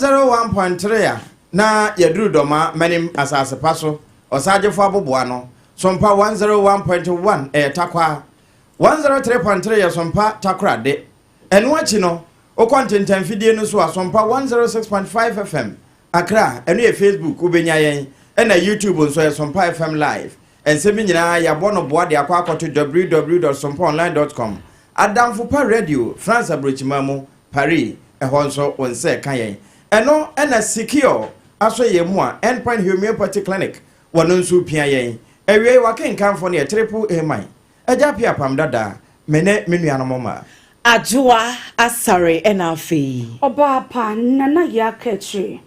101.3 na yaduru doma manim asase paso osagefo aboboa no sompa 101.1 takwa 103.3 ya sompa takrade eno achi no o content fidie no so sompa 106.5 FM Accra eno ye Facebook ubenya yen na YouTube nso ya sompa FM live ensemi nyina ya bono boa de akwa akoto www.sompaonline.com Adamfo pa radio France Abrochimamu Paris ehonso wonse kan yen eno ena secure aso ye mu a endpoint homeopathy clinic wono nso pia yen ewie wakenkan fo ne triple amine eja pia pam dada mene menuanomoma Ajua asare ena afi oba pa nana ya kechi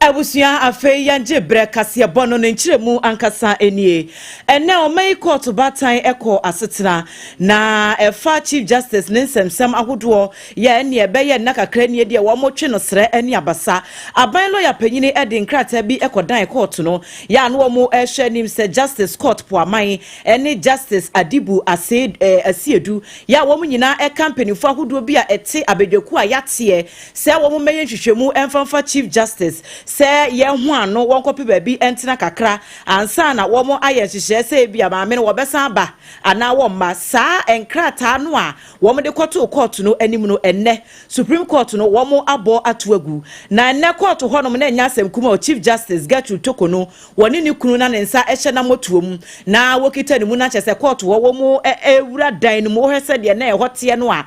Abusia afe yanje brekase bono ne nkyiremu ankasa enie ene o mai court batan eko asetena na efa chief justice Nsemsem ahodo ya ene ebeye na kakra ne de wo motwe no sre ene abasa aban lawyer panyini ede nkrata bi ekodan court no ya no mo ehwe nim se justice court po aman ene justice Adibu Asiedu ya wo nyina e company fo ahodo bi a ete abedwaku a yate se wo meye hwehwemu emfamfa chief justice se ye ho ano wonkope baabi entina kakra ansa na wo mo aye hihye se bia maame no wobesa ba ana wo ma saa enkrata no a wo mo de koto court no anim no enne Supreme Court no wo mo abo atoagu na enne court ho no na nya asem kuma Chief Justice Gertrude Toko no woni ni kunu na ne nsa ehye na motuom na wokita ni mu na chese court wo mo ewura dan no mo hwese de na ehote no a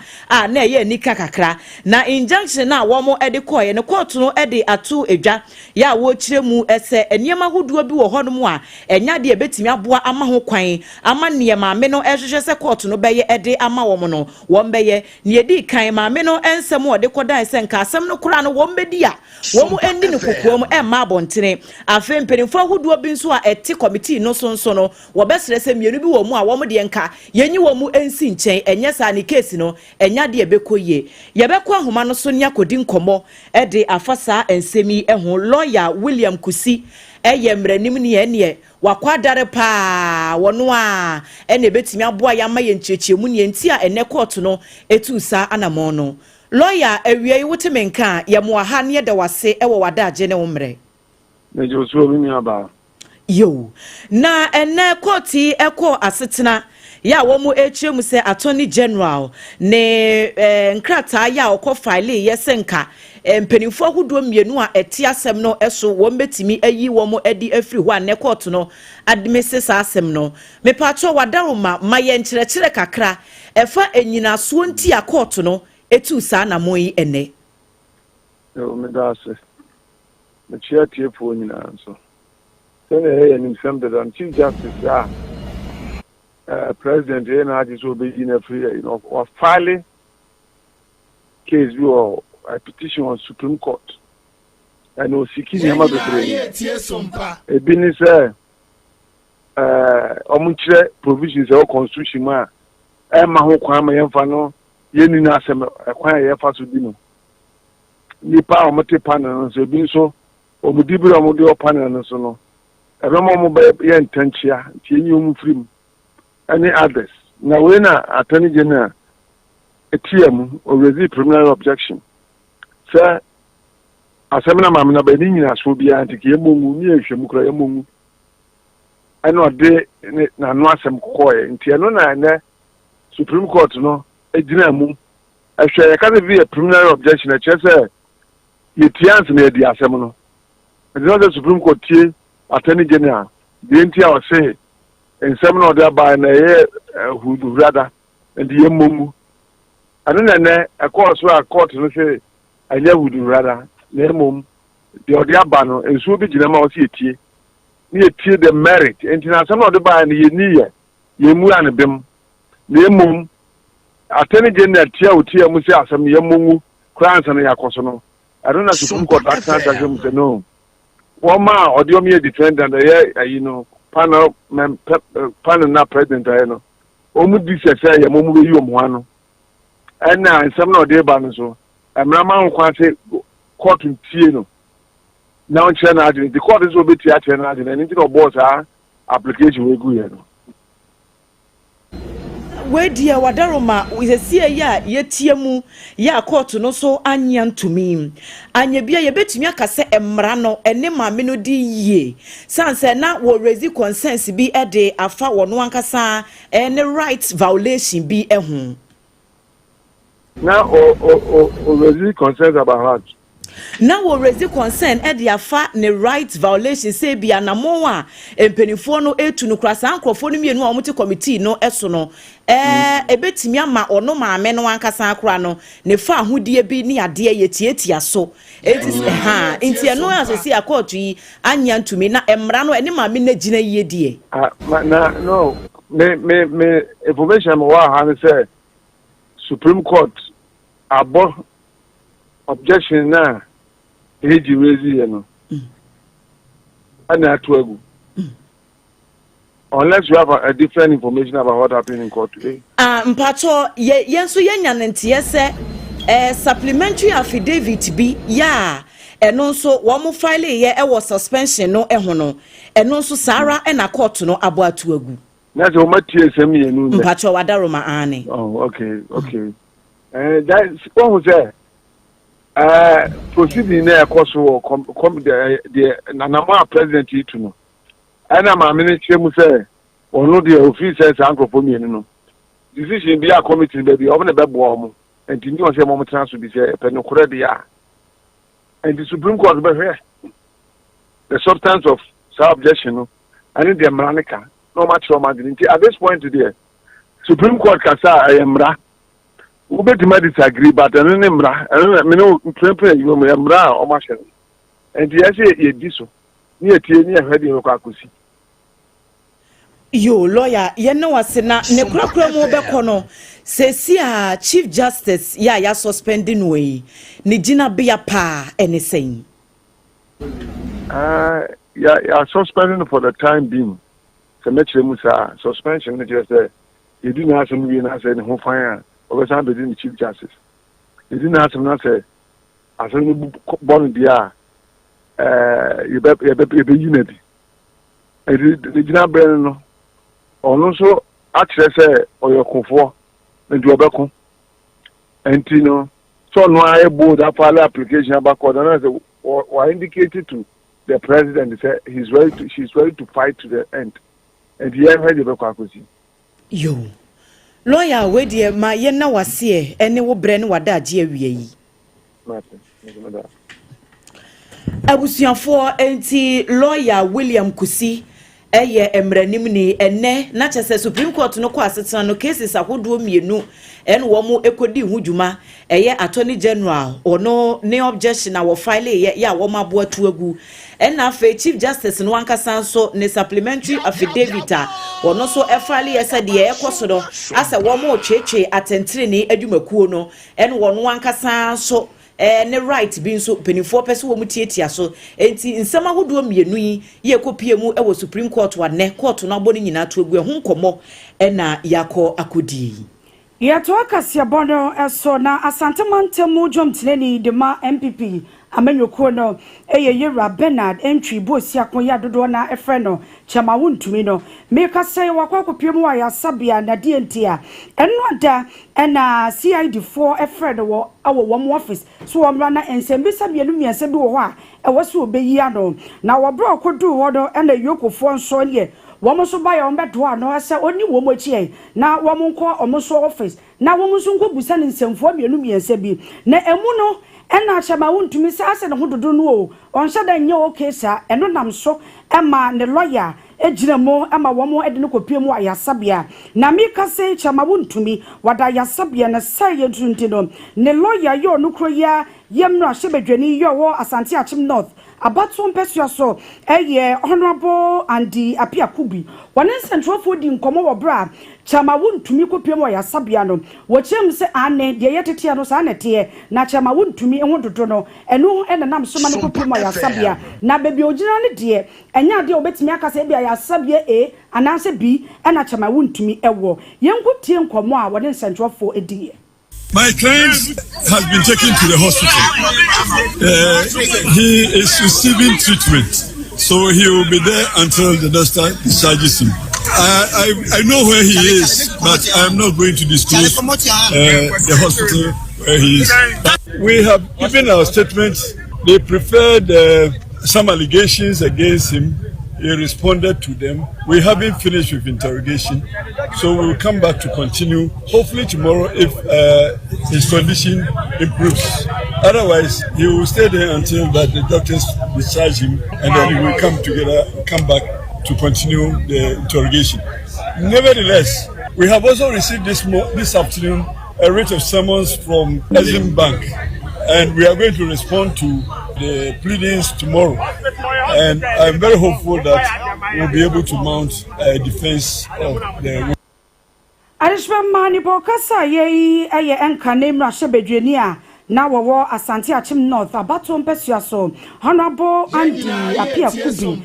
na ye nika kakra na injunction na wo mo ede koye no court no ede atu edwa ya wo kiremu ese eniyema hoduo bi wo honom a enya de ebetimi aboa ama ho kwan ama niyema me no ehwehwe se court no beye ede ama wo no wo mbeye ne edi kan ma me no ensem wo de kodan se nka asem no kura no wo mbedi a wo mu endi ne kokoam emma abontene afa mpenimfo hoduo bi nso a eti committee no sonso no wo besere se mienu bi wo mu a wo mu de nka yenyi wo mu ensi nchen enye sa ne case no enya de ebekoye yebekọ ahoma no so nya kodi nkomo ede afasa ensemi eho lawyer William Kusi eye mranim ne ene wakwadare pa wono a ene betimi aboa ya maye nchechemu ne enti a ene court no etusa anamo no lawyer awie wotemenka ya mo ha ne da wase ewo wadaje ne womre na josuo mi aba yo na ene court eko asetena ya wo mu echiremu se attorney general ne nkrata ya okọ file yesenka mpenimfo ahodo mienu a eti asem no eso wo mbetimi ayi wo mo edi afri ho ane court no admises asem no mepacho wadaroma maye nkyerɛkyerɛ kakra efa enyinaso nti a court no etu sa na moyi ene yo me dase me chia tiefo nyina nso sene he nim sem de chief justice president na so be in a free or filing case or a petition on Supreme Court and no seeking him a business omunchire provisions of constitution ma e ma ho kwan ma yemfa no yeni na asem kwan ye fa so di no nipa omote panel no so bi so omudibira omudi panel no so no ebe mo be ye ntanchia nti enyi omu free any others na we na attorney general etiam already preliminary objection sir asemna mamna be ni nyina so bia antike yemongu ni ehwemu kra yemongu eno de na no asem kokoye nti eno na ne Supreme Court no ejina mu ehwe ya ka be preliminary objection a chese yetians na edi asem no the Supreme Court tie attorney general de nti a o say ensem no de ba na ye hudu rada ndi yemomu anana ne akoso a court no say anya hudu rada na emom de odi aba no enso bi gina ma o se etie ni etie the merit enti na asem no de ba na ye niye yemu an bem na emom attorney general tie otie mu se asem yemongu crans na yakoso no anana Supreme Court account asem say no woma odi omi defendant ye you know panel na president no omu disese ya momu be yi omu ano na nsem na ode ba no so emrama nkwa se court tie no now channel the court is obey tia channel and anything of boss application we go here no we dia wadaroma we see ya yetie mu ya court no so anya ntumi anya bia ye betumi akase emra no ene maame no di yie sanse na wo raise concerns bi e de afa wono ankasa any rights violation bi ehun now o raise concerns about what now we raise concern e de afa ne rights violation say bia na mo a empenifo no etu no krasa ankrofo no mienu a omuti committee no eso no ebetimi ama ono maame no ankasa akra no ne fa ahodie bi ne ade ye tietia so enti eno asesi akọọtụ yi anya ntumi na emra no ene maame na gina yie die no me information wa ha say Supreme Court abo objection na eji wezi no ana atuagu unless you have a different information about what happened in court today mpacho yenso yenya ntie se supplementary affidavit bi ya eno nso wo mo file ye e wo suspension no ho no eno nso sara e na court no abo atuagu na so matie sem ye nu mpacho wadaroma ane okay that what was there proceeding na ekoso come the nanama president itu no ana ma ministry mu say ono the officers ankrofo mienu no decision bi a committee be obo na be bo omo and you say mo transfer bi say pe no kore dia and the Supreme Court be here the substance of objection no and the mranica no match from at this point today Supreme Court kasa ayemra we better disagree, but I don't know. You remember, or machine. And the say you did so. Near head in Okakusi. Yo, lawyer, you know what's na ne krakra mo be kono. Se Chief Justice ya suspending way. Ni jina bia pa anything. Yeah, suspending for the time being. So much musa suspension just you didn't have some reason I said who fire. Over between the Chief Justice. He didn't have some say, as a born there, you be unity. And the General Brennan, also, actually say, or your comfort, and do a beacon. And you know, so no, I bought that file application about coordinator or indicated to the president, say she's ready to fight to the end. And he had the Bakakusi. Yo. Lawyer we die ma ye na wase ene wo bre ne wada age awie yi abusuafo enti lawyer William Kusi eye emranim ni ene na chese Supreme Court no kwa asetena no cases ahodo mienu ene wo mu ekodi hudwuma eye Attorney General ono ne objection na wo file ye ya wo mabo atuagu ena fa Chief Justice no ankasa so ne supplementary affidavit ono so file ye se de ekoso do asa wo mo twetwe atentire ni adwumakuo no ene wo no ankasa so ne right bi nso penifo pese wo mutietia so enti nsema hodo mienu yi ye kopie mu e wo Supreme Court wa ne court no aboni nyina to agu ho nkomo ena yakọ akodi yato akasia bono eso na asante mantemu jomtneni de ma MPP amanyoko no Yera Bernard entry bosi akonya dodo na efre no chama wuntumi no meka say wakwa mu aya sabia na dientia eno da na CID4 efre no wo awo wo office so wo mra na ensembe sabia no miense bi wo ho a ewo so obeyi ano na wo bro kodu ho do na yokofo nso ne womo so ba ya ombedo ano ase oni womo achi na womo nko omoso office na womo so nko busa ne nsemfo mienu miense bi na emu no ena chama wuntumi sa ase ne hododo no o onhye da nye okay sa eno nam so ema ne lawyer ejiremo ema womo ede ne kopie mu ayasabia na mika se chama wuntumi wada ayasabia na saye tunti no ne lawyer yo no kroya yemra hyebedwani yo wo Asante Achim North abato mpesua so honorable Andy Apiakubi one central for di nkomo wo bra chama wuntumi kopie mu ayasabia no wo chem se ane de yetete no sa anete na chama wuntumi enwododo no eno ene nam so ma no kopie mu ayasabia na bebi ogina ne de enya de obetimi akasa bia ayasabia ananse B ena chama wuntumi ewo yenkutie nkomo a one central for edi My client has been taken to the hospital. He is receiving treatment, so he will be there until the doctor discharges him. I know where he is, but I am not going to disclose the hospital where he is. We have given our statement. They preferred some allegations against him. He responded to them. We haven't finished with interrogation, so we'll come back to continue. Hopefully tomorrow, if his condition improves. Otherwise, he will stay there until that the doctors discharge him, and then we will come back to continue the interrogation. Nevertheless, we have also received this afternoon a writ of summons from Exim Bank, and we are going to respond to the pleadings tomorrow. And I'm very hopeful that we'll be able to mount a defense of the. Arishman Mani Bokasa ye enka name Rashabedwania. Now war Asante Achim North Abaton Pesuaso Honorable Andy Apia Kubi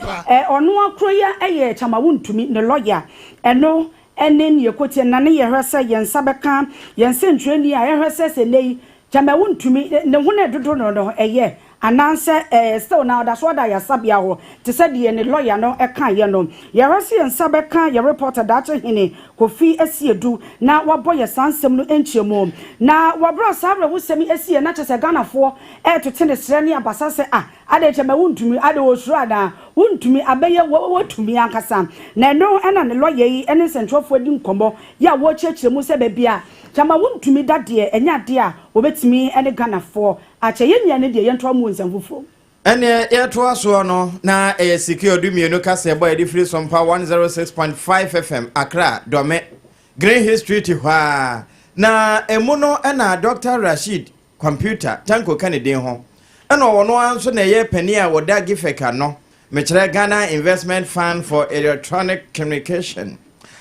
Onua Kroya Chamawun to meet the lawyer and no and then you quote Nani Yerasa Yen Sabaka Yen Centrani Yerasa Sene Chamawun to meet the one do no a year. And answer still now that's what I sabia to say the lawyer no a kind Yarasi and Sabeka, your reporter that hine, Kofi Esia now what boy your son some no enchimo. Now what bro Sabra who send me Esia not as a Ghana for air to tennis Rani and Basasa. I did my wound to me, I was rather wound to me, I bear what to me, Ankasam. Now no and the lawyer, any central for doing combo, ya watch it, Musa Bebia. Chama won to me that dear and ya dear obet me and a Ghana for a chayin and the young Tromuns and Wufo. And air to us no na a secure do me no case by the free SOMPA 106.5 FM Accra Dome Green History to wa na emuno and Dr. Rashid computer tanko Kennedy ho and no answer na ye penny a woda gifeka no mechre Ghana Investment Fund for Electronic Communication.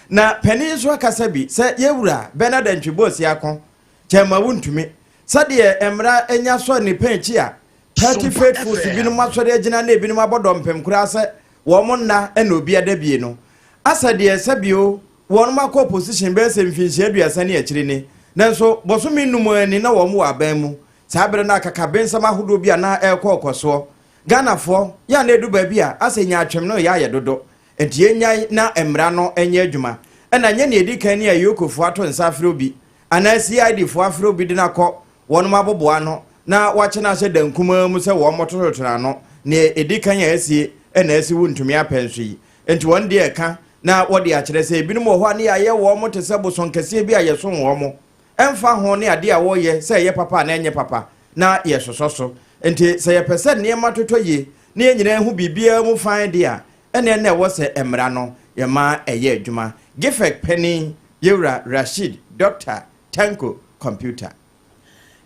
Na Peninsula Kasabi se yewura Bernard Ntwibosi akon chema wuntumi sade emra enya so ni penchi a 30 faithful sibinu masore agina na ebinu abodom pem kura se wo monna na obi adabie no asade sabio won makọ position be se mfinhie aduasa ne akiri ni nanso bosomi numu ani na wo mu aban mu sabere na akaka bensam ahodo bia na ekokoso Ghana fo ya na edu ba bia asenya atwem no ya ye dodo Enti nyai na emra no enye adwuma ena nye ne edikan ne ayokofo ato nsafre obi ana CID fo afre obi de na kọ wonu maboboa no na wache na hye dankuma mu se wo motototona no ne edikan ya asie ena asi wuntumi apenso yi enti won de eka na wode a kire se ebinum ho ane aye wo mote se boson kase bi aye so wo mo emfa ho ne ade a wo ye se ye papa na enye papa na ye sososo enti se ye pese ne matotoye ne nyina hu bibia mu fan de a ene wose emra no yema eye adwuma Gifek Penny Yura Rashid Dr. Tanko Computer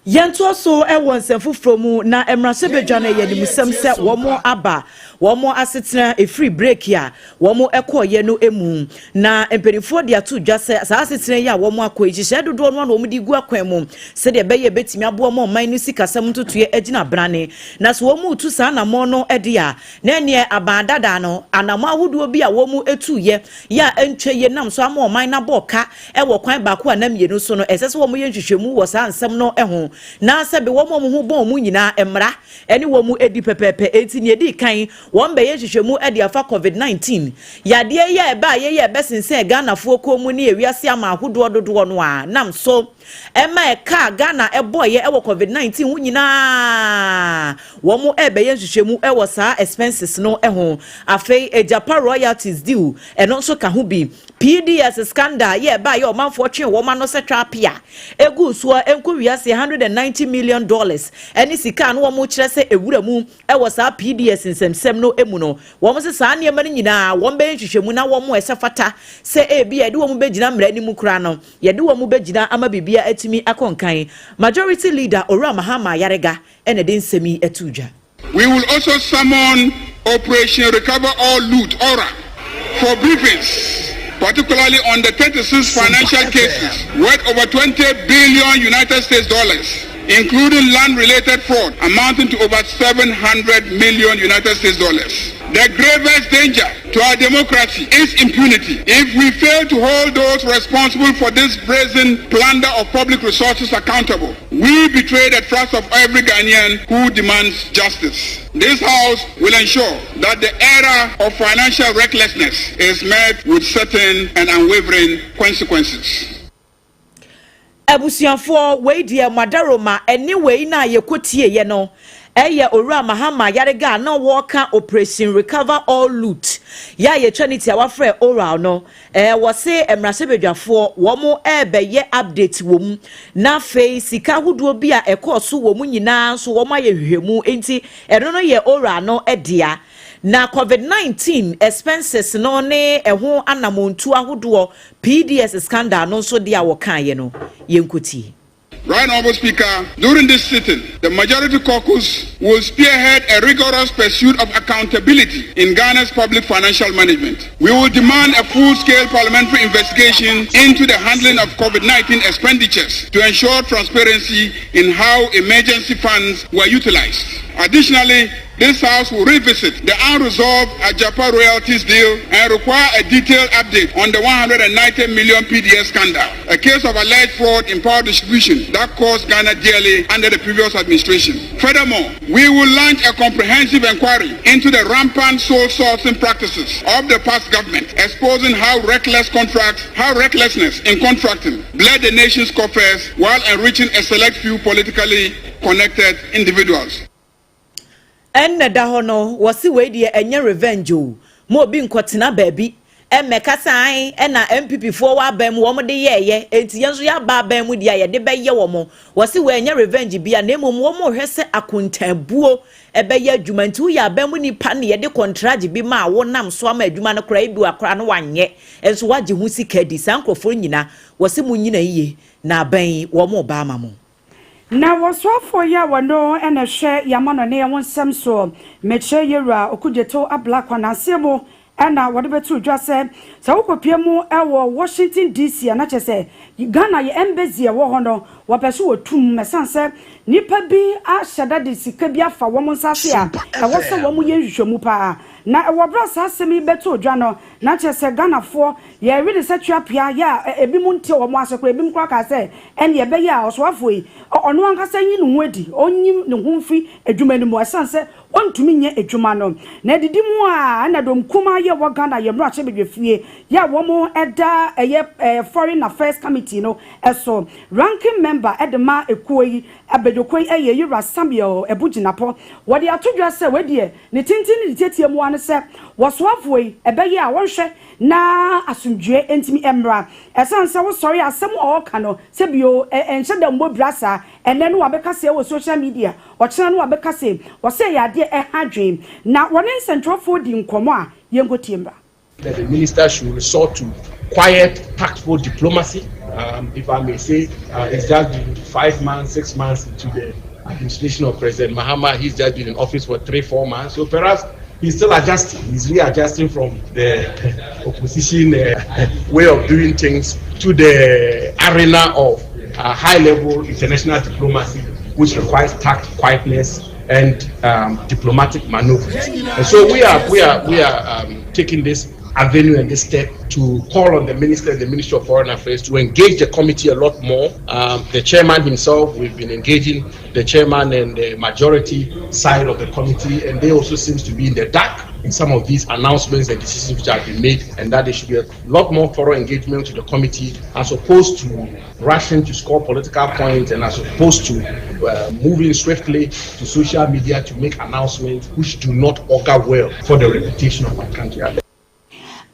Yanto so nsefo from na emrase bedwane ye ni musem se womo aba womo asetena e free break ya womo ekoye no emu na emperifo dia to dwa se sa asetena ya womo akoyi hye dodo no womo di gu akwan mu se de beye betimi abo mo man no sikasam tutuye agina brane na so womo tu sa na mo no ede ya na ne abadada no anamo ahodo bi a womo etuye ya entweye nam so amo man na boka e wo kwan ba ko anam ye no so no esese womo ye nhwehwemu wo sa ansem no eho na sebe wo mo hu bon mu nyina emra eni wo mu edi pepepe enti ne edi kan wo mbe ye hwehwemu edi afa covid-19 yade ye ba ye besense Ghana fo ko mu ne ewiase ama ahodo dodo no a nam so ema ka Ghana eboye e wo covid-19 hu nyina wo mu ebe ye hwehwemu e wo sa expenses no eho afei ejapa royalties due eno so ka hu bi PDS scandal ye ba ye o manfo twe wo ma no se trapia egu so enko wiase $190 million eni sika no wo mo kire se ewura mu e wo sa PDS nsemsem no emu no wo mo se sa ne ma nyina wo mbe hwehwemu na wo mo ese fata se ebi ye de wo mo begina mra ni mu kura no ye de wo mo begina ama bibia atimi akonkan majority leader Ora Mahama Yarega ene de nsemi etudwa. We will also summon Operation Recover All Loot Ora for briefings, particularly on the 36 financial cases worth over $20 billion United States dollars, including land-related fraud amounting to over $700 million United States dollars. The gravest danger to our democracy is impunity. If we fail to hold those responsible for this brazen plunder of public resources accountable, we betray the trust of every Ghanaian who demands justice. This House will ensure that the era of financial recklessness is met with certain and unwavering consequences. Abusianfo we die madaroma anyway na yekotie ye no eye owura mahama yarega na woka operation recover all loot ya ye trinity awafre oral no wo se emrasebedwafo wo mo ebeye update wo mu na fe sika huduo bi a ekoso wo mu nyina so wo ma ye hwehwemu enti eno no ye oral no edia na COVID-19 expenses no ne eho anamontu ahodo PDS scandal no so dia wo kan ye no yenkuti. Right, Honorable Speaker, during this sitting, the majority caucus will spearhead a rigorous pursuit of accountability in Ghana's public financial management. We will demand a full-scale parliamentary investigation into the handling of COVID-19 expenditures to ensure transparency in how emergency funds were utilized. Additionally, this House will revisit the unresolved Ajapa royalties deal and require a detailed update on the 190 million PDS scandal, a case of alleged fraud in power distribution that cost Ghana dearly under the previous administration. Furthermore, we will launch a comprehensive inquiry into the rampant sole sourcing practices of the past government, exposing how recklessness in contracting bled the nation's coffers while enriching a select few politically connected individuals. Enne da hono wasi we die enye revenge o mo bi nkotena baabi emekasa an na MPP fo wa bam wo mo de yeye enti yenso ya ba bam mu dia ye de beye wo mo wasi we enye revenge bia na emom wo mo hwese akontabuo ebeye adwuma nti wo ya bam ni pa ne ye de contract bi ma wo nam so ama adwuma no kra ebi akra no wanye enso waje hu sika di sankofo nyina wasi mu nyina yiye na ban wo mo ba ma mo. Na waswafo ya wano ene hwe yamano ne wonsem so meche yera okujeto ablakwa na asemo ena wode betu dwa se wokopie mu ewo Washington DC na chese Ghana ye embassy wo hono wapeso wotum mesanse nipa bi a hyada de sika bi afa wo monsase a ewo se wo mu ye hwehwemu pa na ewo brasa asemi betu dwa no na chese Ghana fo ye really setua pia ya ebi mu nte wo mu asokro ebi mu kwa ka se ene ye be ya oswafo yi ono ankasa yin no edi onyim ne humfi adwuma ni mu asanse ontumi nye adwuma no na didi mu a na dom kuma ye wo Ghana ye mra che bedwefie ya wo mu eda foreign affairs committee no eso ranking member edema ekuoyi abedokoi eye yura Samuel ebuginapo wode atodwa se wedie ne tintin ne tietie mu ane se waswafoi ebeye a wonhwe na asumdwe entimi emra esanse wo sori asem o ka no se bio enhye da mbo brasa ene no wabeka se wo social media ochena no wabeka se wo se ya de hadwe na wone centralfo di nkomo a yengotiembra. That the minister should resort to quiet, tactful diplomacy. If I may say, it's just been 5 months, 6 months into the administration of President Mahama. He's just been in office for 3-4 months. So perhaps he's still adjusting. He's readjusting from the opposition way of doing things to the arena of high-level international diplomacy, which requires tact, quietness, and diplomatic maneuvers. And so we are taking this avenue and this step to call on the minister and the Ministry of Foreign Affairs to engage the committee a lot more. The chairman himself, we've been engaging the chairman and the majority side of the committee, and they also seems to be in the dark in some of these announcements and decisions which have been made, and that there should be a lot more thorough engagement to the committee as opposed to rushing to score political points and as opposed to moving swiftly to social media to make announcements which do not augur well for the reputation of our country.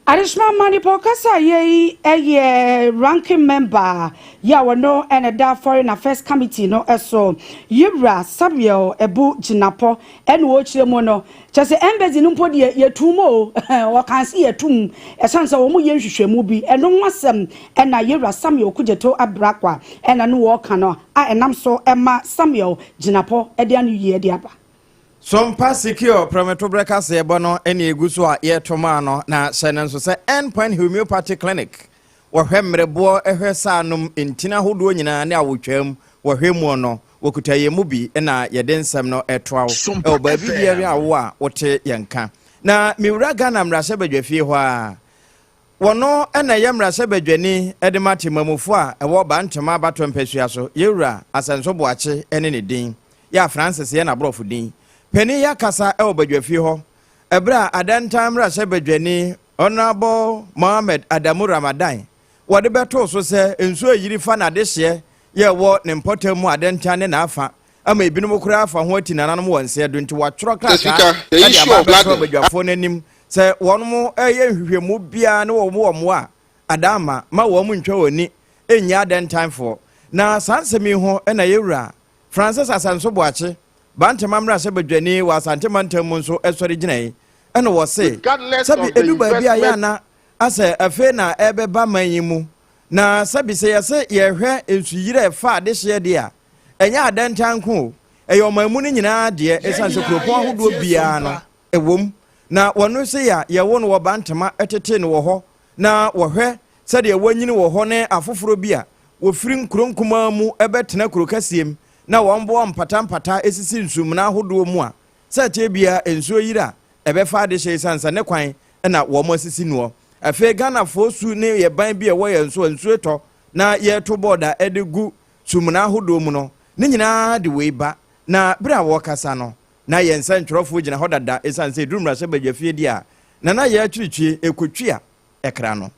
Adishma Manipo Kasa ye ranking member ya wano and foreign affairs committee no eso Yura Samuel Ebu Jinapo and watch the mono just embassy numpo ye tumo or can see a tomb a sense of movie and no wasem and a Yura Samuel Kujeto Abrakwa and a new walkano and I'm so Emma Samuel Jinapo Edian year diaba. Sompa secure prometo breka se bono eni eguso a ye tomano na senenso se endpoint homeopathy clinic wo hwemrebo ehwesa anum entina hodo nyina ne awotwam wo hwemu no wokutaye mu bi na ye densem no etoawo e ba bi bia a wo a wote yenka na miwura Ghana mrase badwafie hɔ a wono ena ye mrase badwani ede mate mamufo a ewo ba ntoma abato mpasua so yewura asenso boache ene ne din ya Francis ye na brofo din pani ya kasa ewo badwafie hɔ ebra adantam mrase badwani Honorable Mohammed Adamu Ramadan wode beto so se enso yiri fa na de hye ye wo ne mpotamu adantan ne na afa ama ebinum kura afa ho ati nananom wonse do nti watworo klaka ya issue of badwafo nanim se wonom eye hwehwemu bia ne wo a adama ma wo mu ntwa woni enya adantan fo na sansemi ho na yewura Francis Asanso Boache bantama mra se badwani wa santemantam nso esori ginai ene wo se sabi eduba bia ya na ase afe na ebeba manyimu na sabi se yese yehwe ensuyire efa de hye de a enya adantanko eyo mamu ni nyina de esanse kuropon ahodo bia no ewom na wono se ya yewo no wo bantama etete no wo ho na wo hwe se de wanyini wo ho ne afoforo bia wo firi nkronkuma mu ebetena kurokasiem na wombo mpata esisi nsum na ahodo mu a se te bia ensuo yira ebefa de hye sansa ne kwan na wo mo asisi no afi Ghana fosu ne ye ban bia wo ye nsuo eto na ye to border edegu sumna ahodo mu no ne nyina de weiba na bra wo kasa no na ye nsa ntwerofo gina hodada esanse durumra se badwafie dia na ye atwitwie ekotwia ekra no.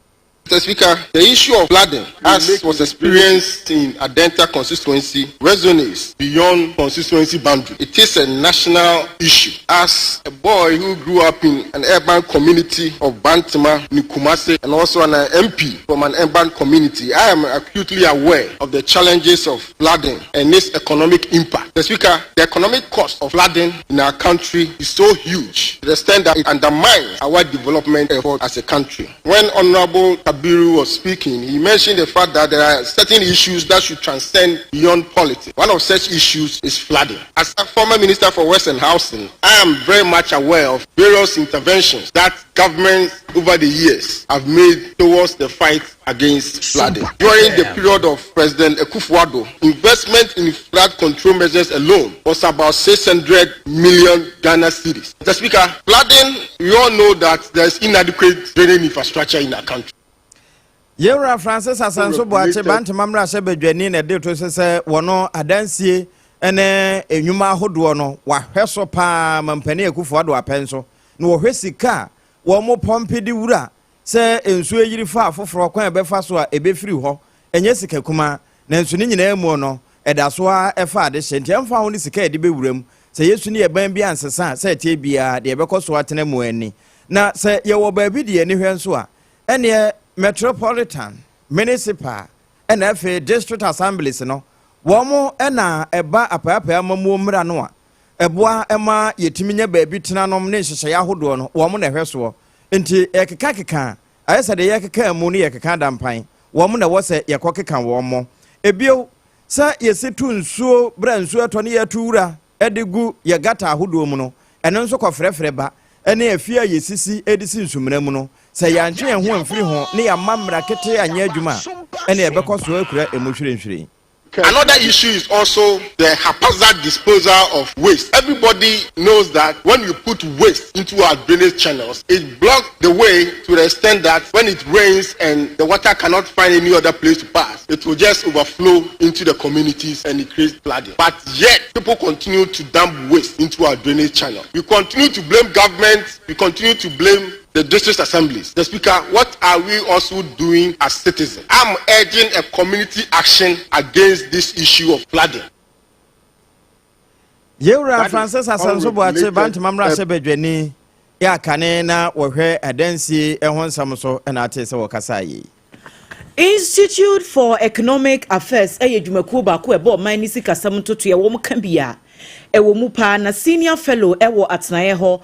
Mr. Speaker, the issue of flooding, as was experienced in Adenta constituency, resonates beyond constituency boundary. It is a national issue. As a boy who grew up in an urban community of Bantama, Nikumase, and also an MP from an urban community, I am acutely aware of the challenges of flooding and its economic impact. Mr. Speaker, the economic cost of flooding in our country is so huge to the extent that it undermines our development effort as a country. When Honorable Kabiru was speaking, he mentioned the fact that there are certain issues that should transcend beyond politics. One of such issues is flooding. As a former Minister for Western Housing, I am very much aware of various interventions that governments over the years have made towards the fight against flooding. During the period of President Akufo-Addo, investment in flood control measures alone was about 600 million Ghana cedis. Mr. Speaker, flooding, we all know that there is inadequate drainage infrastructure in our country. Yewra Francis Asanso Boache bantama mra se badwani na de to se wono adansie ene enwuma ahodo no wa hweso pa mampani Akufo-Addo apenso na wo hwesika wo mo pompe di wura se ensuo yiri fa afoforo kwan ebefa so a ebefiri ho enye sika kuma na ensu ni nyina emu no edaso a efa de hye ntia mfa ho ni sika edi bewuram se yesu ni eban bi ansesa se tie bia de ebekoso atena mu ani na se ye wo ba bi de ani hwenso a ene Metropolitan, Municipal, and FA District Assemblies no. Womo ena eba apapa amamu mra no a. Eboa ema yetiminya baabi tena nom ne hyehyɛ ahodo no. Womo na hweso. Enti ekeka ayesa de yekeka mu ne yekeka dampan. Womo na wose yekokeka womo. Ebio sa yesitu nsuo bra nsuo to ne yatuura edegu yegata ahodo mu no. Eno nso kofrefre ba. Ene afia yesisi edisi nsumna mu no. Say yanchi and one free home near Mamra Kete and Yajuma, and a because to work emotion. Another issue is also the haphazard disposal of waste. Everybody knows that when you put waste into our drainage channels, it blocks the way to the extent that when it rains and the water cannot find any other place to pass, it will just overflow into the communities and it creates flooding. But yet, people continue to dump waste into our drainage channel. We continue to blame government, we continue to blame the district assemblies. The Speaker, what are we also doing as citizens? I'm urging a community action against this issue of flooding. Yewra Francis Asanso Boache bantama mra se badwani ya kane na wohwe adansi ehonsam so na ate se wokasa yi. Institute for Economic Affairs edwumakuo ba ko ebo man ni sikasam toto ye wo mka bia ewo mu pa na senior fellow ewo atnaye ho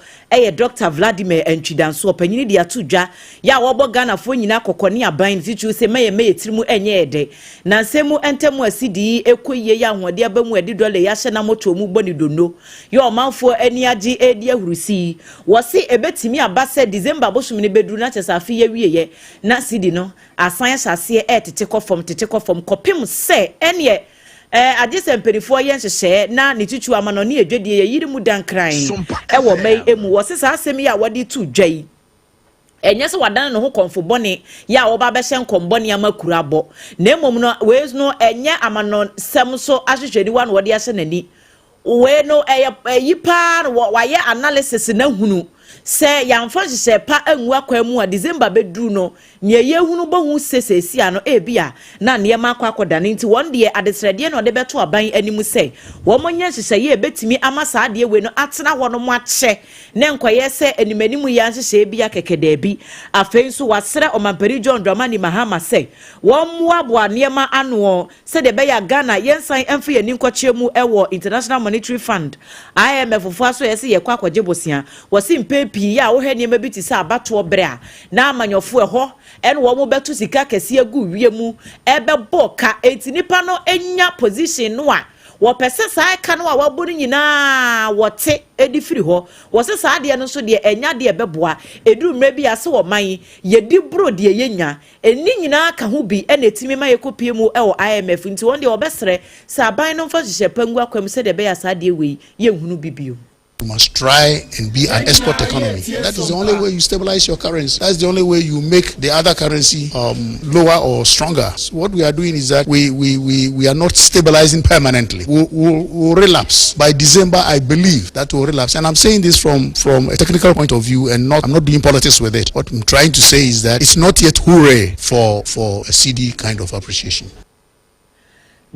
Dr. Vladimir Ntwidanso opanyini dia tudwa ya wo Ghana fo nyina kokone aban tichu se meye tirimu enye ede na nsemu entemu asidi ekoye ya hode abamu edi $1 ya hye na moto mu boni dono ye omanfo ani age edi ahurusi wo se ebetimi abase December bosumne bedru na chesafi ye wieye na sidi no asan hyase tete kofom kopim se enye agye sɛ mpanyinfoɔ yɛ nhyehyɛ na ne tutu ama no ne edwadie yiri mu dan kran ɛwɔ mɛy emu wɔ sesa asɛm yi a wɔde tu dwa yi enye se wadan no ho konfo bone ya wo ba be hye nkombone amakura abo na emom no we no enye amano sem so ahwehwedi wa no wode ahye nani we no yipa wa ye analysis na hunu se yamfa hyehyɛ pa anwu akwa mu a December beduru no ne ye hunu bo hu sesesi ano ebia na ne ma akwa akoda ne nti won de adesrede no de beto aban animu se wo monye hyehyɛ ye betimi ama saa de we no atena ho no mo akyɛ ne nkoye se animanimu ya hyehyɛ ebia kekeda bi afei nso wasere omampari John Dramani Mahama se wo moaboa ne ma ano se de be ya Ghana yensan emfa ye ninkɔkye mu ewo International Monetary Fund IMF fo aso ye se ye kwa akɔgye bosia wasi pepi ya wo hɛ niema bi ti sa abato bra na amanyofo ɛhɔ ɛn wo mo beto sika kɛse agu wiemu ɛbɛbɔ ka enti nipa no enya position no a wo pese saa ka no a wabɔ nyina wote edi firi hɔ wo se saa de no so de enya de ɛbɛboa edu mra bi ase wo man yedi bro de yenya eni nyina ka ho bi ɛna etimi ma yekopie mu ɛwɔ IMF nti won de obɛsrɛ sa ban no mfa hyehyɛ pangu akwam se de be ya saa de wei yenhunu bibio. You must try and be an export economy. That is the only way you stabilize your currency. That's the only way you make the other currency lower or stronger. So what we are doing is that we are not stabilizing permanently. We'll relapse. By December, I believe that will relapse. And I'm saying this from a technical point of view and I'm not doing politics with it. What I'm trying to say is that it's not yet hooray for a CD kind of appreciation.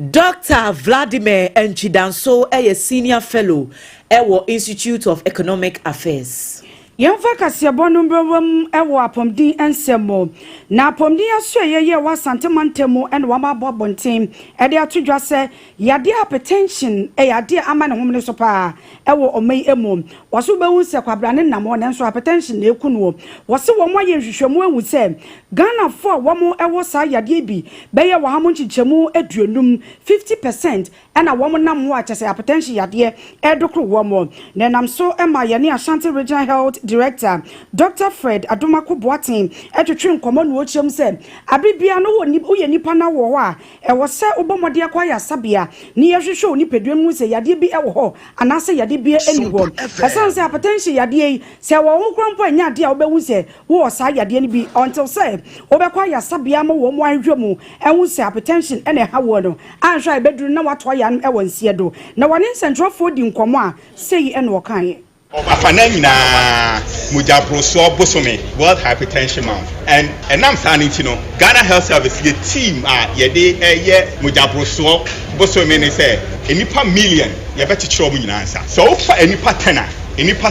Dr. Vladimir Nchidanso a senior fellow at Institute of Economic Affairs. Yemfa kasiabonu mbewam ewo apomdin ensemo na apomdin aso ye wa santemantemu en wa mabobonten e de atodwa se yade hypertension yade ama ne homne so pa ewo omai emu waso bewu se kwabrane namo ne so hypertension na ekunu wose wo moye hwehwemu ewu se Ghana for wo mo ewo sa yade bi beye wa hamo nchichemu aduonum 50% ena wo mo nam ho akese hypertension yade edokro wo mo ne nam so ema ye ne Ashanti Regional Health Director Dr. Fred Adomako Boatin etwetwe nkomo no ochem se abibia no wo ye nipa na wo a e wo se obomode akwa ya sabia ni yehwehwe oni pedwem mu se yade bi e wo ho anase yade bi eni ho esanse hypertension yade se wo ho krompo anya ade a obewu se wo sa yade ni bi until se obekwa ya sabia mo wo mo ahwemu enwu se hypertension ene ha wo no anhwa ebeduru na wato ya no e wonsie do na wone central for di nkomo a sei ene wo kan Afana nyina mujabroso bosome World Hypertension Month and I'm standing to know Ghana Health Service ye team ye mujabroso bosome ne say enipa million ye beti chiro mu nyina ansa so for enipa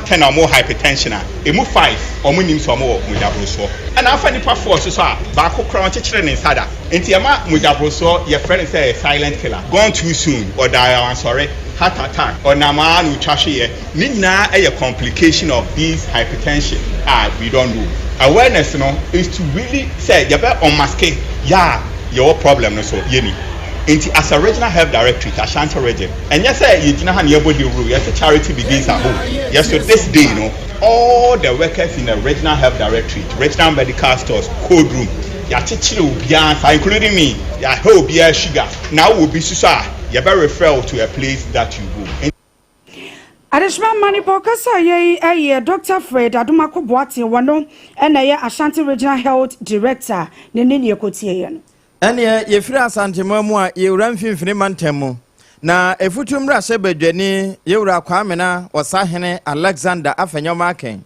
10 or more hypertension emu 5 omu nim so mo mujabroso and afa nipa 4 so ba ko kra on chekere ne sada enti ama mujabroso ye friend say silent killer gone too soon or die I'm sorry heart attack or nama no twahwe ni nyina a complication of this hypertension we don't know awareness no is to really say you be on mask your problem no so yeni into as a regional health directorate Ashanti region and yes you didn't have your body rule yes charity begins at home yes so this day you know all the workers in the regional health directorate regional medical stores cold room ya chichire obiansa including me ya hope ya sugar now will be so you better refer to a place that you go. Adishma Manipo Kasa ye Dr. Fred Adomako Boatin wano ena ye Ashanti Regional Health Director ne nini ekotie yen. Ene ye firi Asante mu a ye wura mfimfini mantemu na efutumra sebedwani ye wura kwamena wasahene Alexander Afenyomaken.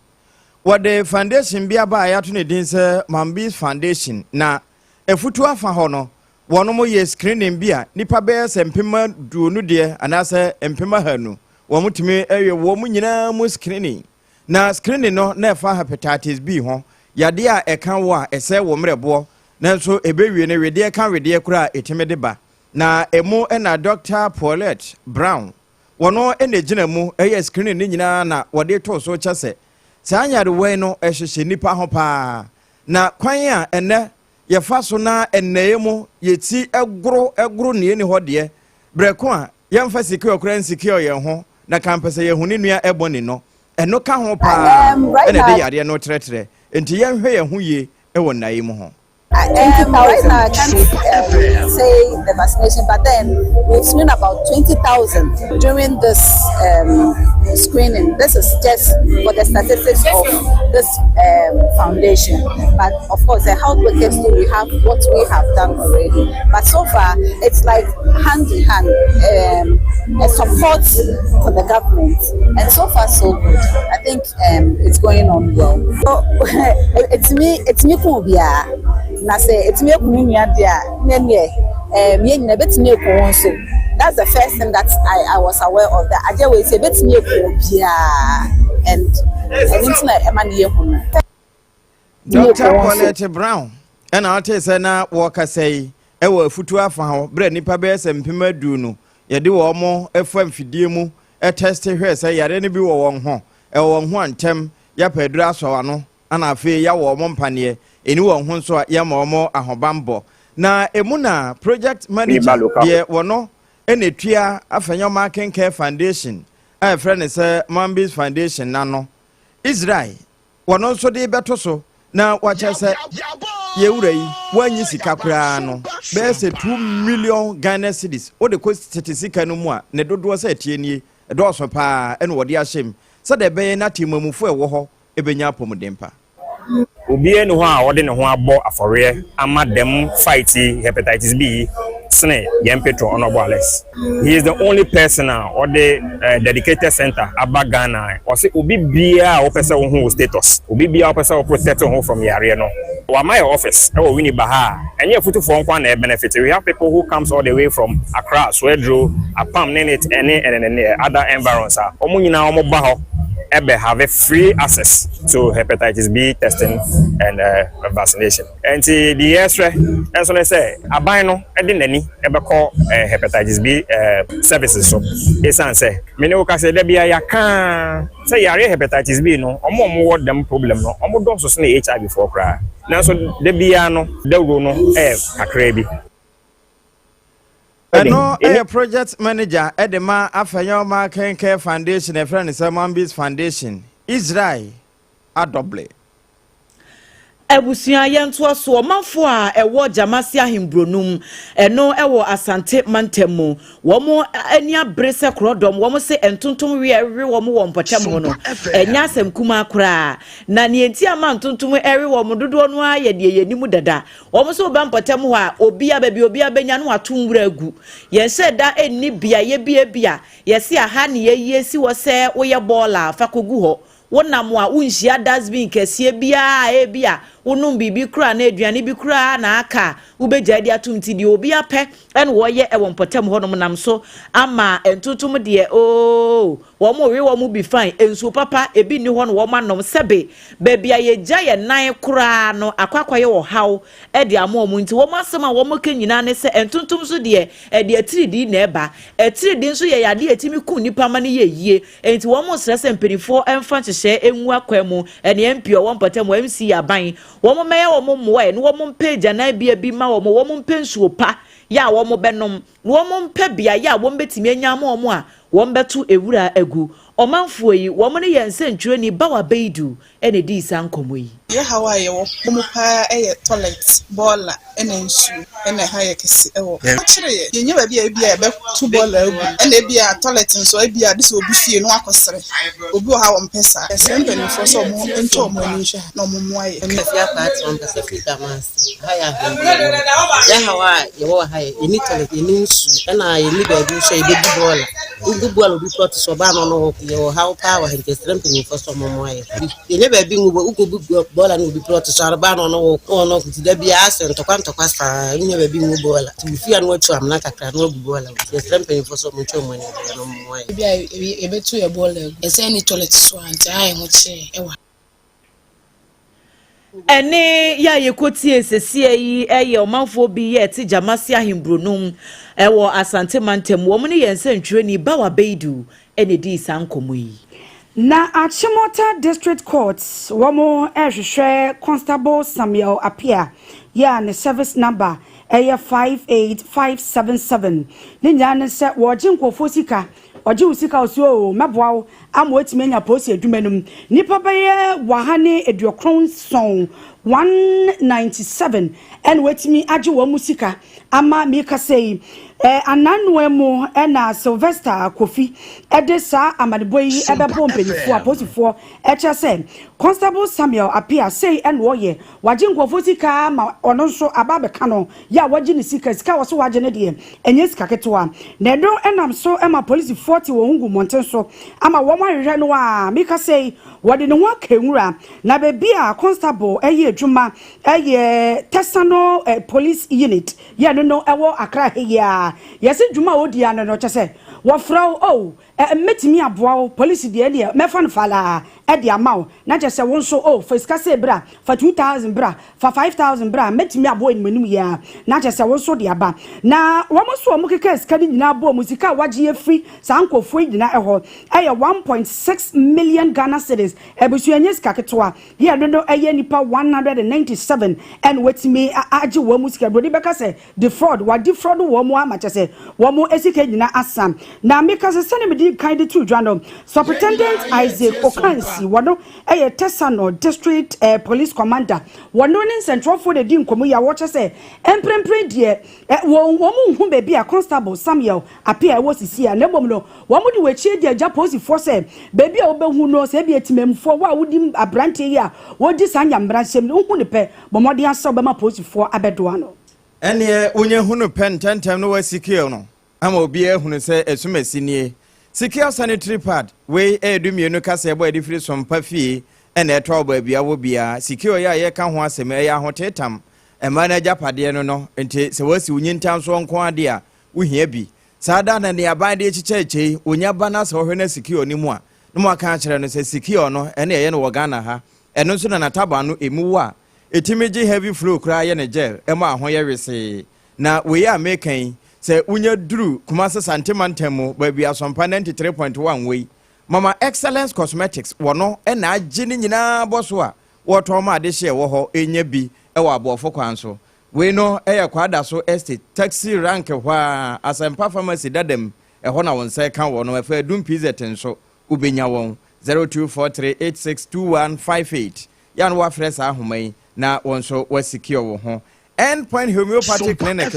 Wode foundation bia ba ya to ne din se Mambis Foundation na efutu afa hono wono mo ye screening bia nipa be sempema duonu de anase empema hanu wo mutumi ewe wo mu nyina mu screening na screening no na fa hepatitis B ho yade a eka wo a ese wo mrebo na so ebewie ne wede eka wede kura etime de ba na emu na Dr. Paulette Brown wono ene gina mu eye screening ni nyina na wode to so kyase sanyare we no ehhehye nipa ho pa na kwan a ene ye fa so na eneyemo yeti egro ne ni ho de breko a yemfa sike okran sike ye ho na kampese ye huni nua eboni no eno ka ho pa ene de yare no tretre enti yenhwe ye ho ye e won nayi mu ho right now I can't say the vaccination, but then we've seen about 20,000 during this screening. This is just for the statistics of this foundation. But of course, the health workers too, we have what we have done already. But so far, it's like hand in hand, a support for the government, and so far so good. I think it's going on well. So it's me Kubia. Na say it's me Kumiya dia. Me never to me so. That's the first thing that I was aware of. That I just will say bet me Kubia and internet emani Dr. Paulette Brown. And I'll tell you na waka say ewo futu afa ho bre nipa be sempema du no ye de wo mo efam fidie mu test hwe say yare ne bi wo won ho won ho antem ya padura so ano ana afi ya wo mo mpane eni won ho so ya ma mo ahobambo na emuna project manager ye wono enetua afanya ma kenke foundation a friend say Mambis Foundation nano Israel wono so de beto so na wacha say ye urei wanyi sika kura no be say 2 million Ghana cedis o de ko statistika no mu a ne dodo say tie nie do so pa ene wode ahyem say de be na timamufo e wo ho e benya pomudempa obi enu ho a wode ne ho abo afore ama dem fight hepatitis B sene yem Petro Honorable Alex. He is the only person or the dedicated center aba Ghana or say obi bia o pese wo ho status obi bia o pese wo protect ho from yare no wa my office e wo wini baha enye futu for nkwa na benefit. We have people who comes all the way from Accra, Swedro, Apam, Nenet, and other environs. Omo nyina omo ba ho ebe have a free access to hepatitis B testing and vaccination. And the extra, as I say, abai no edi nani ebe call hepatitis B services. So esan say, many oka say there be a yakan say yare hepatitis B no, omo what them problem no, omo don so say HIV for cry. Now so there be no, there go no akrebi. No, a project manager at the Ma Afayoma Kenke Foundation, a friend is Mambis Foundation. Israel a double. Ebusua yentoa so manfo a ewo jamasi ahimbronum eno ewo asante mantemu womo ani abrese krodom womo se entontom wi womo wo mpotemu no enya asem kuma kura na ne enti ama ntontom ewe womo dodo no aye de yenimu dada womo so ba mpotemu ho a obi abenya no atonwura agu ye se da enni bia ye bia ye se aha ne ye si wo se wo ye bola fakogu ho wonam a unhia dasbin kese bia bia wonum bibi kura na aduane bi kura na aka ubegya dia tumti di obi apɛ ɛn wɔyɛ ɛwɔ mpɔtam hɔ nom nam so ama entutum de wɔn mo we wɔn mo bi fine ensu papa ebi ni hɔ no wɔn anom sɛbe baabi a yɛgya yɛ nan kura no akwakɔyɛ wɔ haw ɛde ama wɔn nti wɔn asɛm a wɔn ka nyinaa ne sɛ entutum so de ɛde atiridi na ɛba atiridi nso yɛ yade etimi ku nipa ma ne yɛ yie enti wɔn mo srɛ sɛ mpanyinfoɔ ɛmfa nhyehyɛ enwu akwa mu ɛne MP wɔn mpɔtam wɔn MC aban wɔn mɛyɛ wɔn mmoa no wɔn mpagya na bi ma wɔn mpensuo pa ya wɔn bɛnom wɔn mpɛ bia ya wɔn betimi anya ma wɔn a wɔn bɛto ewura agu ɔmanfo yi wɔn ne yɛn nsɛntwerɛ ni bawa beidu ɛna di isa nkɔmɔ yi ye hawaye wɔn pa ɛyɛ toilet boiler ɛna nsu ɛna ha yɛ kɛse ɛwɔ akyerɛ yɛ nyɛ ba bia ɛbɛto boiler agu ɛna bia toilet nso bia de sɛ obi fie no akɔsere obi wɔ ha wɔn pɛsa ɛsɛ mpanimfoɔ sɛ ɔmo ntɔ ɔmo ani hwɛ na ɔmo mmoa yɛ ɛna fia pa ati wɔn pɛsɛ fi damas ha yɛ ya hawa yɛ wɔ ha yɛ ni toilet ni nsu ɛna yɛ ni baabi nso yɛ bɛdi boiler ugu boiler obi plot so ba no no yɛ how power and kesrem pin for some more ye be bi ngubo ugo bola no bi plot so arba no no no kutida bi asen to kwanta sa nye be bi ngubo bola ti fi anu atu amna kakra no ugo bola kesrem pin for some more no more bi e be tu ye bola e say ni toilet so anti ai ho che e wa ene ya yekoti esesie yi eye omanfo bi ye ti jamasi ahimbronum ewo asante mantem wo ne yense ntwere ni bawa beidu ene di sankomo yi na Achimota District Court womo ehwehwe Constable Samuel Apia ya ne service number eye 58577 ne nyane se wo jinkofo sika oje usika oso meboa amo etimenya posi adumanum nipa baye wahane eduokron son 197 and wetimi age wo musika ama meka sei ananwemu na Sylvester Kofi edesa amadeboyi ebebo mpenifu aposifo eche Constable Samuel appear say and woye waje nkofo sika ma ono nso ababeka no ya waje ni sika wo so waje ne de enye sika ketewa na do enam so ema police 40 wo hungu monten so ama wo mahwehwe no a meka say wode ne ho akanwura na bebia constable eye adwuma eye Tesano police unit ya no ewo Accra here yesi dwuma odi an no chese wo frau metimi aboa police de ele mefa no fala e de amaw na chese won so for skase bra for 2000 bra for 5000 bra metimi aboa ni manum ya na chese won so de aba na wo mo so mo keka skadi nyina aboa musika waje free sankofo nyina eho eye 1.6 million Ghana cedis ebusu enye ska ketwa ye no eye nipa 197 and wetimi age wo musika bro de beka se the fraud wa defraud wo mo ama chese wo mo esika nyina asam na meka se sene me di kind to dwano Superintendent Isaac Okansi wono eye Tesano district police commander wono ne central for the di nkomo ya wo chese emprempre die wo mo hu be bia Constable Samuel apia wo sisi a lebom no wo mo di wechi di aja police force be bia wo be hu no se bia timemfo wo a wodi abrante ya wo di sanyambra hyem no hu ne pe bomode asa be ma police for abedoa no ene onye hu no pen tentem no wasikio no ama obi ehunu se esumasinie secure sanitary pad we edumienu kase ebo edifiri sompa fie ene eto ba bia wo bia secure ya ye ka ho aseme ya hotetam ema na japade no enti se wasi unyintam so nko ade a wohia bi saada na ne aban de chicheche onya bana se ohwe na secure ni mu a no mu aka kire no se secure no ene ye no wo Ghana ha eno nso na taba no emu wa etimiji heavy flow kra ye ne gel ema ho ye wese na we ya mekan se unya duru kumase santimantemu baby asompa 93.1 we mama excellence cosmetics wono na agi ni nyina boso a woto ma de hye wo ho enya bi e wa abofo kwanso we no eye kwada so estate taxi rank hwa asempa pharmacy dadem e ho na won se kan wo no e fa dum pz nso ubenya won 0243862158 yan wa fresa ahomai na won so wasiki wo ho Endpoint homeopathic clinic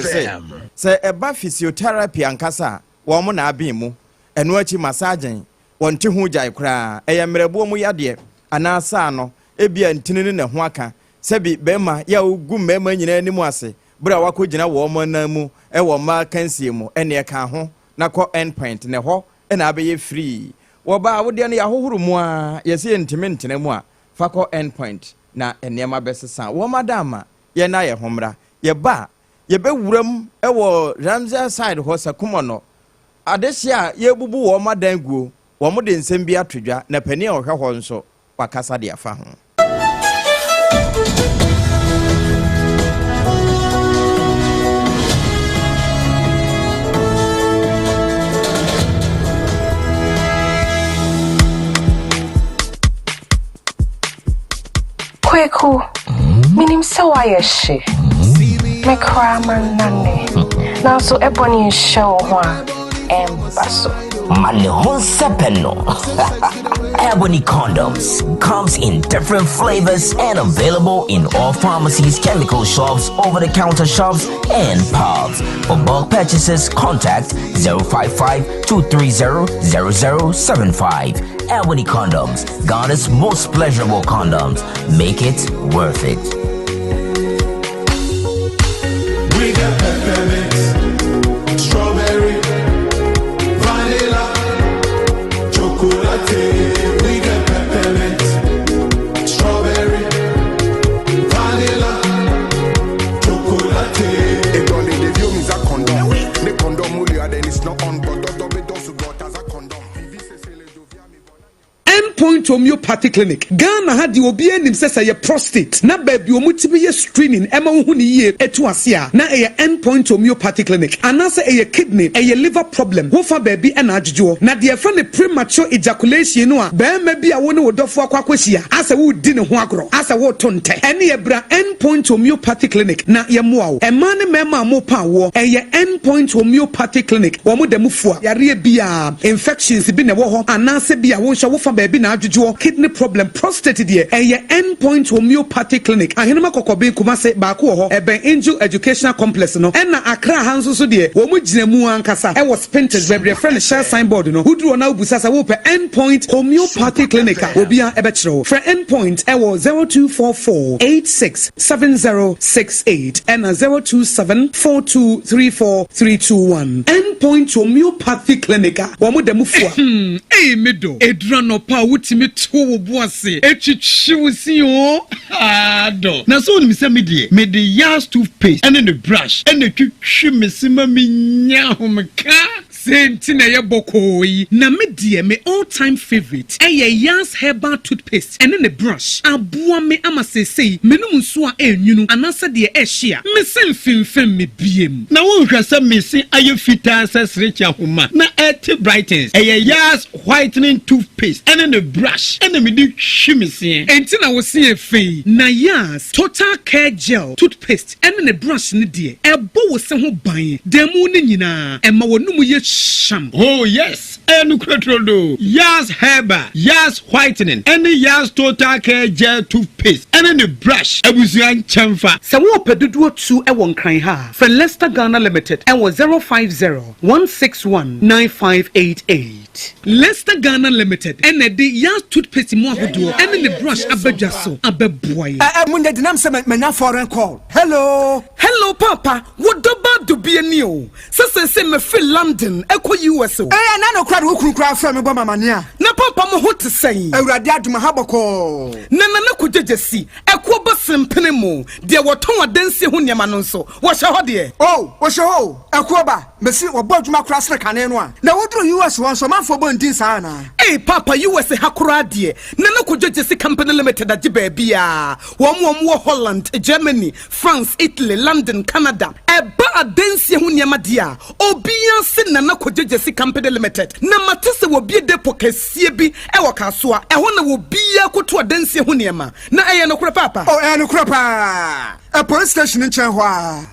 say eba physiotherapy ankasa wo mo na abin mu eno achi massaging wonte hu jai kra eyemrebuo mu yade anasa no ebia ntinini ne ho aka sebi bema ya ogu mema nyina animu ase bra wakogina wo mo na mu e wo ma kansie mu ene ka ho na ko endpoint ne ho na abeye free wo ba wo de ne ya hohuru mu a yesi ntimi ntene mu a fako endpoint na enema besesa wo madama ye na ye homra ye ba ye be wuram e wo Ramsey side ho sakumono adehia ye bubu wo madanguo wo mo de nsem bi atodwa na pani ohwe ho nso wakasa de afa ho Kweku, minim sawa yeshe. Me kraman nane. Now so ebony show one embasso. Malihon sepeno. Ebony condoms comes in different flavors and available in all pharmacies, chemical shops, over-the-counter shops, and pubs. For bulk purchases, contact 055-230-0075. Ebony condoms, Ghana's most pleasurable condoms. Make it worth it. We got peppermint, strawberry, vanilla, chocolate. We got peppermint, strawberry, vanilla, chocolate. It only the view is a condom. The condom mulia then it's not on, but the double does got as a condom. Endpoint homeopathy clinic Ghana had the obi enim say ye prostate na baby omutibi ye screening ema hu ni ye etu ase a na eye endpoint homeopathy clinic anase eye kidney eye liver problem wo fa baby ena adjujo na de fa ne premature ejaculation no a be ma bi a wo ne wodofo akwakwahia ase wo di ne ho agro ase wo tonte ene ye bra endpoint homeopathy clinic na ye moa wo ema ne mema mo pa wo eye endpoint homeopathy clinic wo mo da mufua yare bia infections bi ne wo ho anase bia wo hwa wo fa baby na adjujo kidney problem prostate de eye endpoint homeopathy clinic ahenema kokobe kumase ba ko ho eben angel educational complex no ena akra hanso so de wo mo gina mu ankasa e was painted baby friend share signboard no huduro na ubusasa wo pe endpoint homeopathy clinic obia ebe kire for endpoint e wo 0244867068 and 0274234321 endpoint homeopathy clinic wo mo dem fua medo edra no pa wutimi to wo boase etwitwiwsi o ado na so ni se me de yas toothpaste and the brush and the twitwi mesima menya homka sentina ye bokoi na me de me all time favorite yas herbal toothpaste and the brush aboa me amasesei menum nso a enwunu anasa de ehia me senfimfem me biem na wo hwasa me se ayefita sesrecha homa na et brightens yas whitening toothpaste and the brush and me de hwimese entina wo se efei na yas total care gel toothpaste and the brush ne de ebo wo se ho ban demu ne nyina ema wonum ye sham oh yes enu kretrodo yas herbal yas whitening and yas total care gel toothpaste and the brush abusuan chamfa se wo pedudu tu e won kran ha for Leicester Ghana Limited and was 050-161-9588 Leicester Ghana Limited and the yas toothpaste mo ahodo and the brush abadwaso abeboy munde dinam se menya foreign call hello papa what do be ani o se me feel London ekọ US o na no kwade wo kunkura fra me boma mania na papa mo ho te sen awurade aduma haboko na ko jejesi ekọ basempene mo de woton adanse ho niam no nso wo hye ho de wo hye ho ekọ ba mesi wo bo aduma kura sre kane no a na woduru US won so manfo bo ndin sa na papa US hakura de na ko jejesi company limited agi ba bia wo mo Holland Germany France Italy London Canada eba adanse ho niam de a obia se na ko jejesi company limited na matese wo bie depo kasie bi e wo kasoa e ho na wo bia koto adanse ho niam na eye no kura papa no kura pa a police station in Chenhua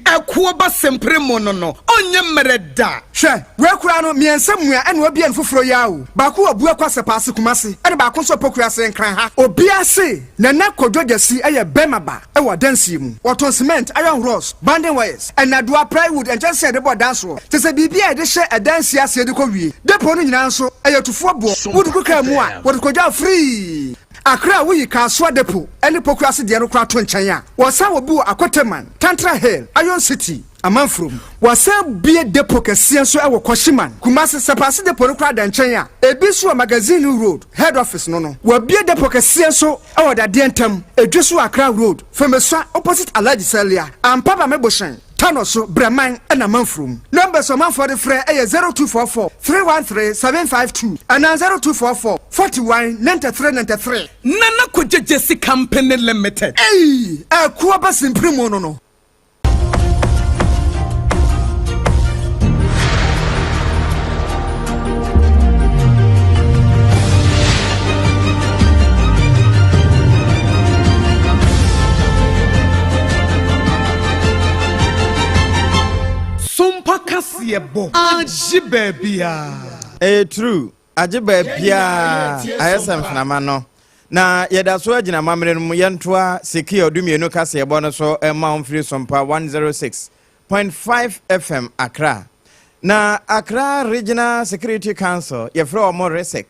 akuo ba sempre mo no onye mereda hwe we kura no miensa mua ene obi en foforo yawo ba ko obu akwase paase kumase ene ba ko so pokura se nkran ha obi ase na kodwojasi eye bemaba e wo dansi mu waton cement iron rods banding wires and adua plywood and just said about dance ro te se bibia e de hye edansi ase de ko wie depo no nyina nso eye tufo bo wudu kuka mu a wo kodwa free Akra we Kaswa Depo, any pokrasi de Anokra Tonchaya, was our boo Akoteman, Tantra Hill, Iron City, a man from was a beer depo Kasianso our Koshiman, Kumasi Sapasi de Porokra Danchaya, a Biswa Magazine Road, head office no, were beer depo Kasianso, our Dientum, a Joshua Accra Road, from a opposite Aladi Celia, and Papa Meboshan. Tanoso, Breman, and a month from. Numbers of man for the fray 0244 313 752 and 0244 41 93 93. Nana Kujesi Company Limited. A Kuabas in Primono. Pakasiebo ajibebia true ajibebia ayesem fnama no na yeda so agina mamre no yentoa secure dumienu kasebo no so ema free SOMPA 106.5 FM Accra na Accra Regional Security Council yefre omo resec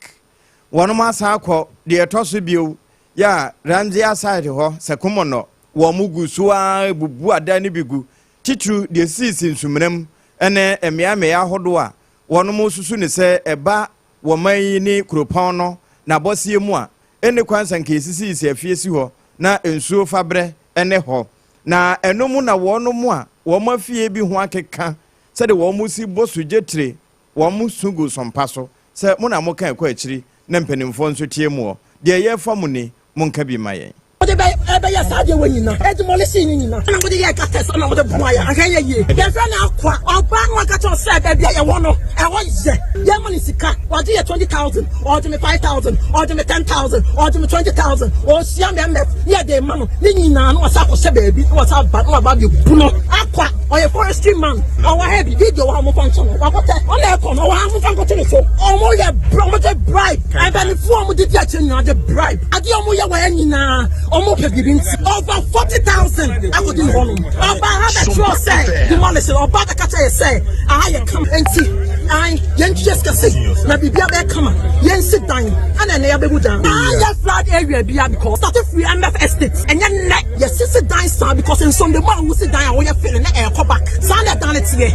wono masa akọ de toso bio ya Ramzia side ho sekomono wo mugu suwa bubu adani bigu titru de sisi nsumrem ene emiame ya hodo a wono mo susu ne se eba wo man ni kropon no na bosie mu a ene kwansan ke sisi afiesi ho na ensuo fabre ene ho na enomu na wono mu a wo mafie bi ho akeka se de wo mu si bosu jetre wo mu sugu sompa so se mu na mo kan kwa akiri na mpanimfo nso tie mu de ye fa mu ni monka bi mayen Ode be ya saje wanyina edmolisi ni nyina na mode ye ka test na mode boya anka ye ye de fa na akwa oba no ka to say be bia ye wo no e wo ye ye money sika ode ye 20,000 ode me 5,000 ode me 10,000 ode me 20,000 o sia me me ye de ma no ni nyina no wasa ko se baby no wasa ba no ba bi bu no akwa o ye forestry man o wa heavy video wa mo function wa ko te o le ko no wa mo function to so o mo ye bro mo te bribe e be ni fu o mo di dia nyina de bribe ade o mo ye wa nyina over 40,000. I could do one. About the trust say, demolish it. About the catcher say, I come and see. I just can see. Now be there come. Yen sit down and then they be down. I flood area be because started free MF estates and then you sit down sir because in some the man who sit down when you feeling the air come back. Sound that down it here.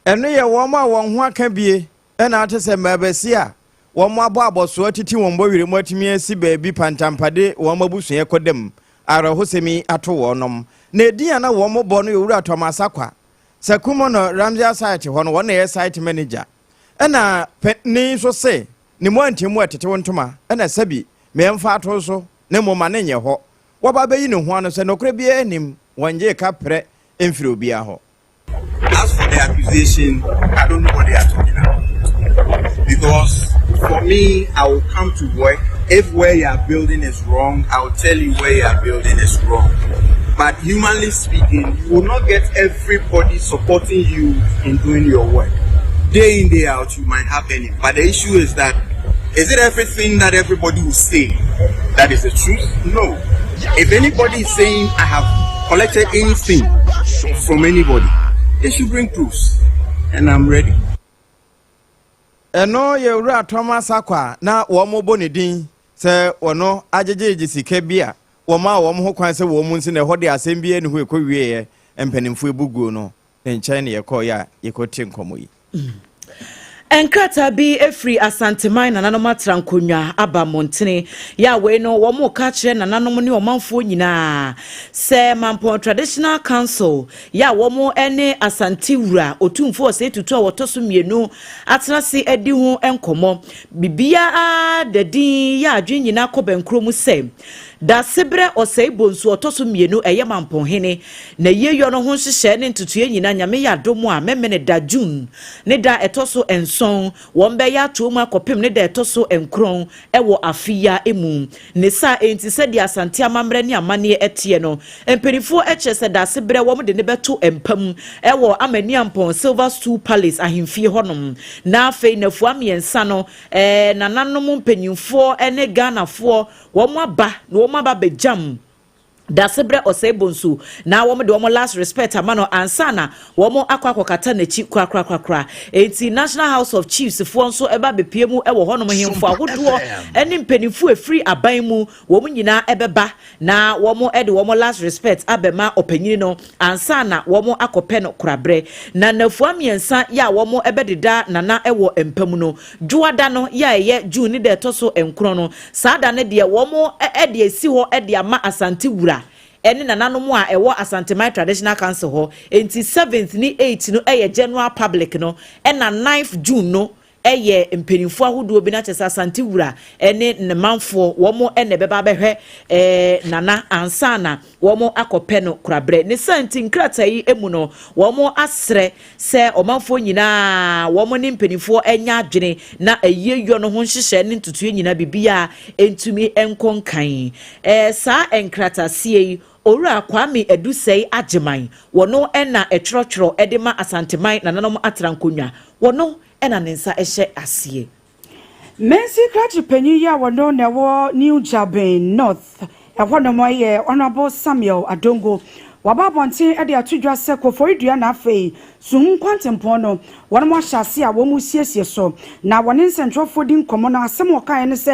And ye woma won ho aka bie and ate se mabasia. Wọ́n abọ́ abọ́sọ́ títí wọ́n bọ́ wìrì mọ́tìmí esi baabi pantampade wọ́n abusua ekọ́dem arahosemi ato wọ́nom na ediya na wọ́n bọ́ no yowura Thomas Akwa sakumo no Ramsey site hɔ no wọ́n na yɛ site manager ɛna ni so se ni mo antemu atete wontoma ɛna sabi memfa ato so na mo ma ne nyɛ hɔ wɔba bɛyi ne ho ano sɛ nokore bi anim wɔn gye ka prɛ emfiri obi ahɔ. As for the accusation, I don't know what they are talking about. Because for me, I will come to work. If where you are building is wrong, I will tell you where you are building is wrong. But humanly speaking, you will not get everybody supporting you in doing your work. Day in, day out, you might have any. But the issue is that, is it everything that everybody will say that is the truth? No. If anybody is saying, I have collected anything from anybody, they should bring proofs. And I'm ready. Eno ye wura Thomas Akwa na womo bonidin se ono ajejeje sike bia woma womo ho kwan se womo nsi na hode asem bia ne ho ekowie empanimfo ebuguo no nkyɛn ne yɛkɔ ya yɛkɔtie nkomo yi. Enkrata bi efri asanteman nananom atrankonwa aba montene ya we no wo mo ka kire nananom ne omanfo nyina se Mampon Traditional Council ya wo mo ene asante wura otumfo se tutu a wotoso mienu atenase adi ho enkomo bibia a dadin ya adwen nyina kɔbenkro mu se da sebre osei bonsu otoso mienu eye Mampon hene na yeyo no ho hyehye ne ntutuye nyina nyame ya domo a memene da June ne da etoso enso won be ya to mu akopem ne da etoso enkron ewo afia emu ne sa enti se dia asante amamre ne amane etie no emperifo eche se da sebre wom de ne beto empam ewo amani Ampon Silver Stool Palace ahemfie honom na afei nafu amiensa no nananom mpanyimfo ene Ghanafo wom aba na wom aba bejam da sebre osebonsu na wom de wom last respect amano ansana wom akwakokata na chi kwakrakrakra enti National House of Chiefs fo nso eba bepiemu ewo honom hemfo ahodo eni mpenifu efri aban mu wom nyina ebeba na wom ede wom last respect abema opanyini no ansana wom akope no krabre na nafu amiensa ya wom ebededa nana ewo empam no juada no ya eye June de toso enkron no saada ne de wom ede esi ho ede ama asante wura eni nananom a ewo Asanteman Traditional Council ho enti 7th ni 8th no eye general public no ena 9th June no eye mpenimfo ahodo bi na chesa Asante wura ene ne manfo womo ene beba behwe nana ansana womo akope no krabre ne santi nkrata yi emu no womo asre se omanfo nyina womo ne mpenimfo enya adwene na eyeyo no ho hyehye ne ntutu nyina bibia entumi enkonkan sa enkrata sie Ora Kwame Edusei Ajeman wono ena etworotworo edema Asanteman nananom atrankonwa wono ena nensa ehye asie Mensi Krachi penyi ya wono na wo New Jaben North ehwono moye Honorable Samuel Adongo wababonte ede atudwa se koforidua na afei suhun kwantempon no wono mo hyase a wo mu siesie so na wone nsentwofo di nkomo na asem okan ne se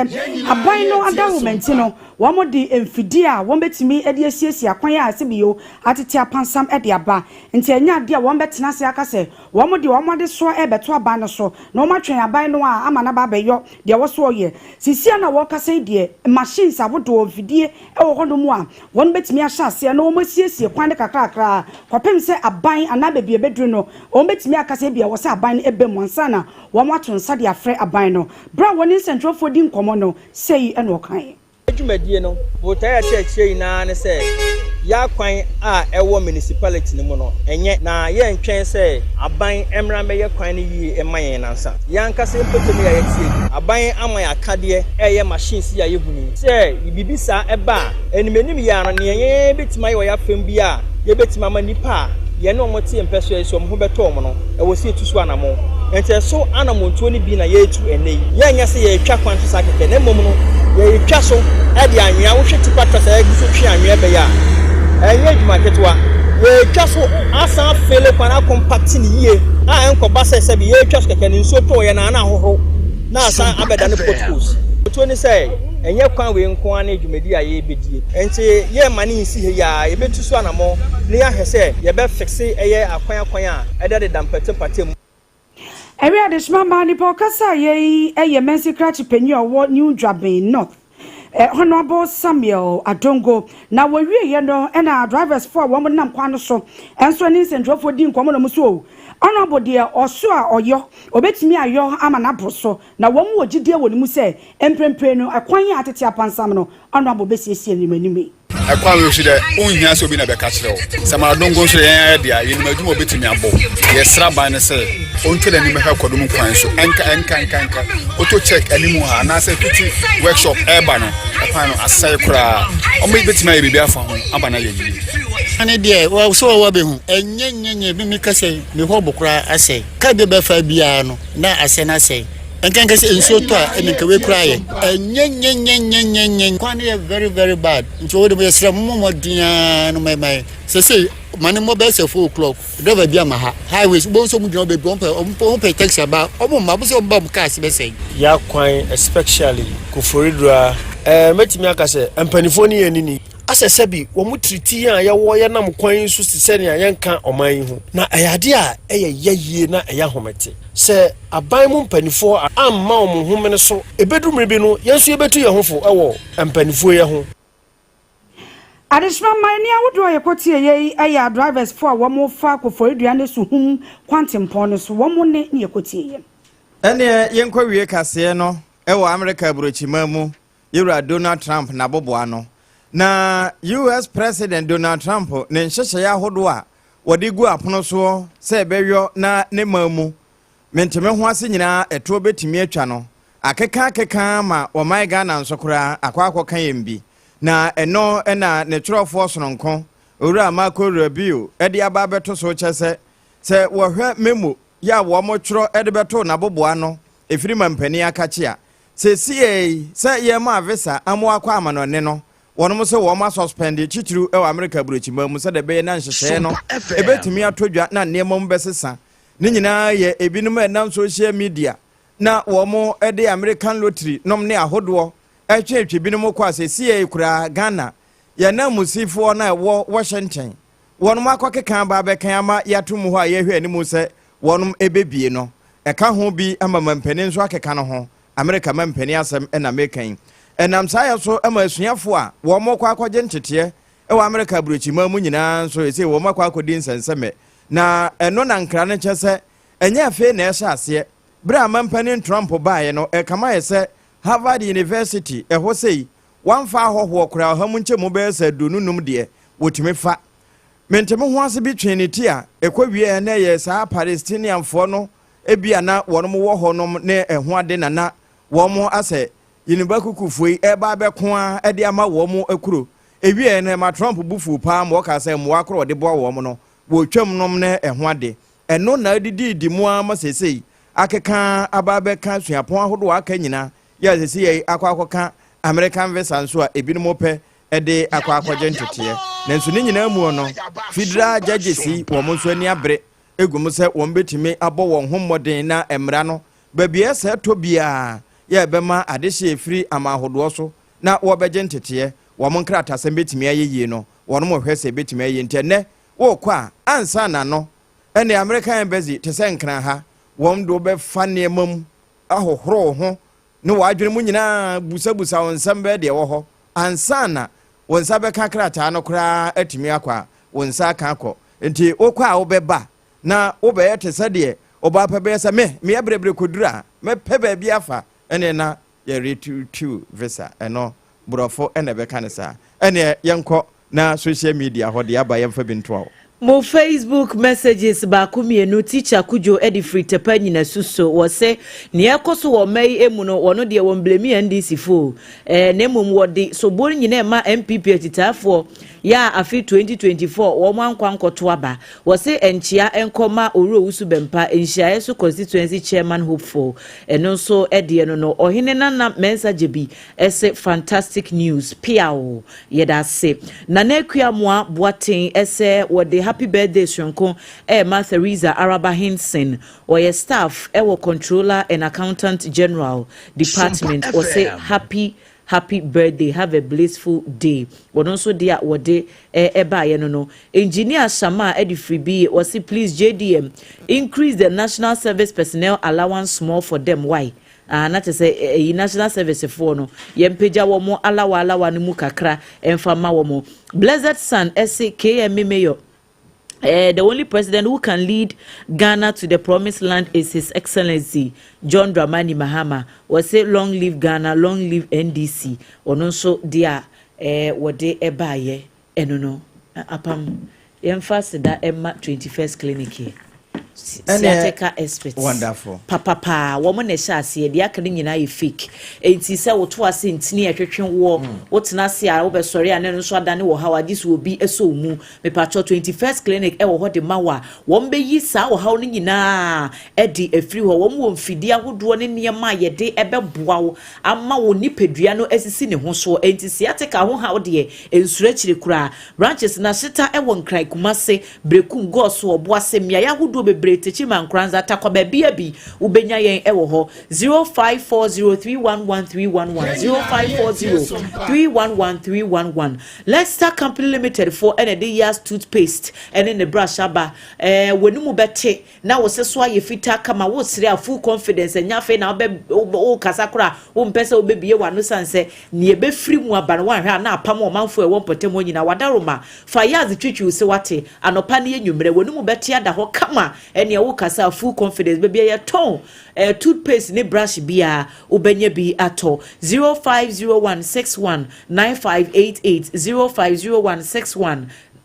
aban no adahumenti no wɔn de mfidie a wɔn betumi de asiesie akwan a asebio atete apansam de aba nti enya ade a wɔn betena se aka sɛ wɔn de wɔn ade so beto aban no so na wɔn atwen aban no a ama na ba bɛyɔ de wɔso yɛ sisia na wɔn kasa de machines abodo mfidie wɔ hɔ no mu a wɔn betumi ahyɛ ase na wɔn asiesie kwan de kakrakra kɔpem sɛ aban ana bebi ebeduru no wɔn betumi aka sɛ bia wɔ sɛ aban no ebe mu ansa na wɔn ato nsa de afrɛ aban no bra wɔn nsɛntrofo di nkɔmɔ no sei ɛna ɔkan adwumadie no botae akyerɛkyerɛ nyinaa ne sɛ ya kwan a ɛwɔ municipality no mu no ɛnyɛ na yɛ ntwɛn sɛ aban emra mɛyɛ kwan no yie ɛma yɛn nansa yankasa mpɛtɛm yɛ yɛtie aban ama yɛ akadeɛ ɛyɛ machines yɛ yɛhuni sɛ bibi saa ɛba animanim yɛ ano ne yɛn betima yɛ afam bi a yɛbetima ama nipa a yɛne ɔmo tie mpɛso yɛ so ɔmo ho bɛtɔ ɔmo no ɛwɔ sɛ etu so anamo nti so anamontuo ne bi na yɛtu ɛnɛ yɛnyɛ sɛ yɛtwa kwan to sa kɛkɛ na mmom no yɛtwa so ɛde anwea wohwɛ tipa trasa yɛ guso twe anwea bɛyɛ a ɛnyɛ adwuma ketewa yɛtwa so asan fele kwan compact ne yie a ɛnkɔba sɛ bi yɛtwa so kɛkɛ ne nsuo tɔ yɛ na ahohoro na asan abɛda ne potholes to ne sɛ ɛnyɛ kwan we nko ana adwumadi a yɛbɛdie nti yɛ ma ne nsi he ya yɛbɛtu so anamo ne yɛahwɛ sɛ yɛbɛfixe ɛyɛ akwan a ɛda de dampɛtepatem Area de smama ni pokasa ye mensi krachi penyi owo New Draben North. Honorable Samuel Adongo na wawie ye no na drivers for wo nam kwan no so enso ni nsendrofo di nkomo no muso honorable de oso a oyo obetimi ayo ama na broso na wo mu ogidie wo ni mu se emprempre no akwan ya atete apansam no honorable besiesie ni manimi akwa we shi de onhia so bi na be ka kire wo Samuel Adongo so yen dia ye ni madwuma obetimi abo ye sra ban ne se onto da ni me ha kodum kwan so enka auto check animu ha na se fiti workshop eba no akwan no asai kura o me betimi aye bibia fa ho aba na ye yi ane de wo so wo be hu enyenyenye bi mi ka se me ho bokura asai ka be be fa bia no na asai na asai enkan se enso to a enka we kura ye enyenyenyenyenyenyen kwan ye very very bad nti wo de be sra momodian no mai se mani mo be se 4 o'clock driver bia ma ha highways bo so mu dino be on pay taxi ba omo ma bo so ba mu car se be say ya kwan especially Koforidua metimi aka se empanifo ni yanini asese bi wo mu triti a ya wo ya nam kwan so se ne ayanka oman hu na ayade a yeye na homete se aban mu mpanifo amma omo hu me so ebedumre bi no yenso ebetu ye hofo ewo empanifo ye ho Additional money I would draw a quote ye drivers for one more far for Adrian Suhum, quantum ponus, one more name near quote. And yenko wie kase no ewo America brochimamu yura Donald Trump na boboano na US President Donald Trump ne nhyehyɛ ya hodoa wodi gu apono so se bewyo na ne mamu menteme ho ase nyina eto betimi atwa no akeka ma o my Ghana nsokora akwakoka yembi na eno na ne twerɛfoɔ sononko owura Marco Rubio de aba beto so kyese se wo hwɛ memo ya wo mo twerɛ de beto na boboa no efiri mampani akache a se ye ma visa amo akwa amanone no wonom se wo ma suspend chichiru e America burochima mu se de be na nhyehyɛ no ebetumi atodwa na nneɛma mu besesa ne nyinaa ye ebinum enam social media na wo mo de American lottery nom ne ahodoɔ etwe binum kwa se kura Ghana ya na musifo na wo Washington wonom akɔkeka ba bekan ama yatum ho a yehwe animu se wonom ebebie no ɛka ho bi ama mampani nso akeka no ho America mampani asɛm na mekan enam saya so ama asuafo a wo mokɔ akɔgye ntete ɛwɔ America burochima mu nyinaa nso ese wo mokɔ akɔdi nsensɛmɛ na ɛno na nkra ne kyese ɛnyɛ afi na ɛhyɛ ase bra mampani Trump baaye no ɛkama yɛ sɛ Harvard University ehosei wanfa ahoho kura hamu nchemu be se dununum de wotimi fa menteme ho ase bi twenity a ekwawie na ye sa Palestinian fo no ebia na wonom wo ho nom ne eho ade na wo ase yinibakukufoi eba beko a de ama wo mo akuro ewie na ma Trump bufu pa mo ka se mo akro de bo wo mo no wo twam nom ne eho ade eno na didi mu ama sesei akeka ababeka suapon ahodo aka nyina ya sesi ye akwakoka American visa nso a ebinimo pe de akwakogye ntete nanso ne nyina mu no federal judges wo mo nso ani abre egum se wo betimi abo wo hommɔden na emra no babia se to bia ya bema adehye efiri amahodo so na wɔbɛgye ntete wɔn nkrata asɛm betumi ayeyie no wɔn mo hwɛ sɛ betumi ayeyie ntɛnɛ wɔkɔ a ansa na no ɛne American embassy te sɛ nkran ha wɔn do bɛfa nneɛma mu ahohoro ho ne wɔadwene mu nyinaa busabusa wɔn nsɛm bɛɛ deɛ wɔ hɔ ansa na wɔn nsa bɛka krataa no koraa atumi akɔ a wɔn nsa aka akɔ nti wɔkɔ a wɔbɛba na wɔbɛyɛ te sɛ deɛ ɔbaapa bɛyɛ sɛ me yɛbrɛbrɛ kodura mɛpɛ baabi afa ɛne na yɛretutu visa ɛno borɔfo ɛna bɛka ne saa ɛne yɛnkɔ na social media hɔ de aba yɛmfa bi ntoa wo Mo Facebook messages baako mienu teacher kujo edi free tepa nyina suso wo se ne ekoso wo mai emu no wono de won blame NDC fo na mum wo de so bori nyina ma MPP atitafo ya afi 2024 wo mankwa nkoto aba wo se enchia enkoma oro wusu bempa enhia eso constituency chairman hopeful eno so ede no no ohene na message bi ese fantastic news piao yeda se na nakua moa boaten ese wo de happy birthday Shonko Martha Reza Araba Hinson or your staff controller and accountant general department or say happy birthday, have a blissful day. One also dear what day no engineer Shama Eddie Freebie or say please JDM increase the national service personnel allowance small for them. Why? Not to say national service for no yempeja womo alawa ni mu kakra emfama womo blessed son SKM mayor. The only president who can lead Ghana to the promised land is His Excellency John Dramani Mahama. Was say long live Ghana, long live NDC. Ononso dia wode ebaye enono apam yemfast da Emma 21st clinic here. Siateka experts. Wonderful. Papa, woman eshase de aka nyina ye fake. Enti se woto ase ntini atwetwe wo. Wotena se a wo be sori ane no so adane wo hawa this will be eso mu. Me pacho 21st clinic e wo ho de mawa. Won be yi sa wo hawo nyina e di efri ho. Won wo mfidi ahodo ne niema ye de ebe boa wo. Ama wo nipadua no asisi ne ho so. Enti siateka ho hawo de ensura chire kura. Branches na shita e won krai kumase brekum go so obo asem ya ahodo bebre techi mankranza takwa bebia bi ubenya yen ewo ho 0540311311 0540311311 Let's Start Company Limited for any years toothpaste and in the brush aba wenu bete na wo seso aye fita kama wo sire full confidence enya fe na o kasakura wo mpese wo bebie wano sanse ne ebe free mu aba no wan hwa na apam o manfo e wo potem nyina wadaroma fa yazi twitwi se wate anopa ne enwumre wenu bete ada ho kama ene wo kasa full confidence bebie ye ton toothpaste ne brush bia ubenya bi ato 0501619588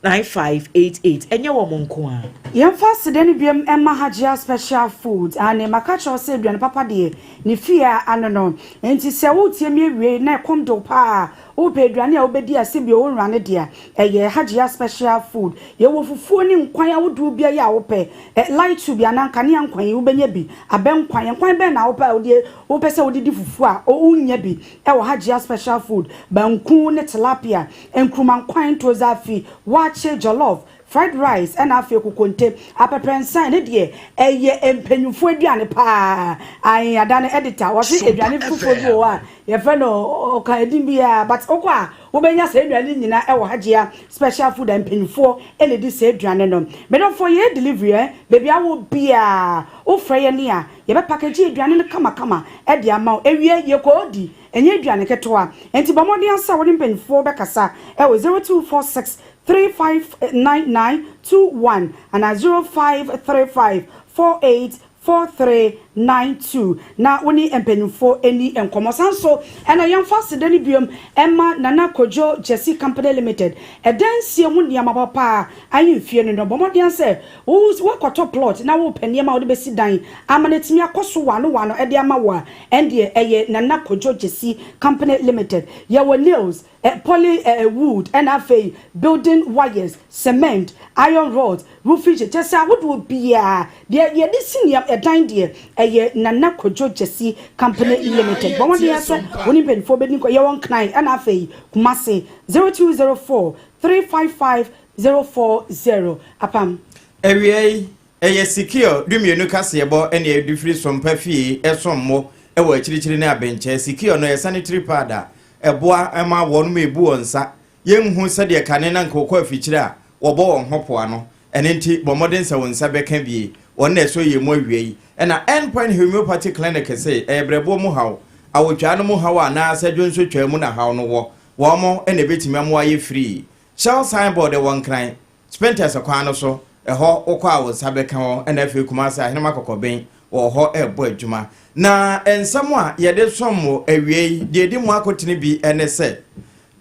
0501619588 enye wo monko a yemfa sedani biam emma hajia special food ane makacho se aduane papa de ne fia anono enti se wo tie mi wie na kom do pa o pe aduane a obedi ase bi o nrane de eye hajia special food ye wo fufuo ni nkwan a wodu bia ya wo pe light to bia na nkane nkwan wo benya bi abenkwan be na wo pa wo pe se wo didi fufuo a o unya bi e wo hajia special food banku ne tilapia enkruma nkwan to zafi wache jollof fried rice and afi kukonte apeprensan ne de eye empenyufo aduane pa ai adane editor wo se aduane fufuo bi wo a ye fe no o kan edin bia but okwa wo benya se aduane nyina e wo hajia special food empenyufo ele di se aduane no me don for ye delivery baby awo bia o freye ne a ye be package aduane no kama e de ama ewie ye ko di enye aduane ketoa enti bomodi ansa wo empenyufo be kasa e wo 0246 359921 and 0535484392 na woni empenufo eni enkomosanso ena yemfa sedani biom emma nana kojo Jesse Company Limited edansie mu niam papa ayimfie no bomodian se wo kwato plot na wo paniema wo de besi dan amanetimi akoso wano ede ama wo ende eye nana kojo Jesse Company Limited ye wo nails poly wood and afi building wires cement iron rods roofing just would be ye this senior edan de eye nana kojo Jesse Company Limited but one day so woni ben for bedin ko ye won knan and afi kumase 0204355040 apam ewie eye secure dumienu kase yebo ene edufiri sompa fie esommo ewo akirichiri na abenche secure no sanitary pad eboa ema wonu me bu onsa yenhu se de kane na nkokọ afikyire a wobo won hopo ano enenti bomoden se wonsa beka bie won na so yemu awie na endpoint homeopathy clinic say ebrebo mu hawo awotwa no mu hawo na se dwonso twa mu na hawo no wo mo ene betimi am waye free shall signboard won kran spenters akwa no so eho okwa wonsa beka ho na afi kuma se ahene makokoben wo ho ebo adwuma na ensam a yede sommo awie de di mu akotene bi ene se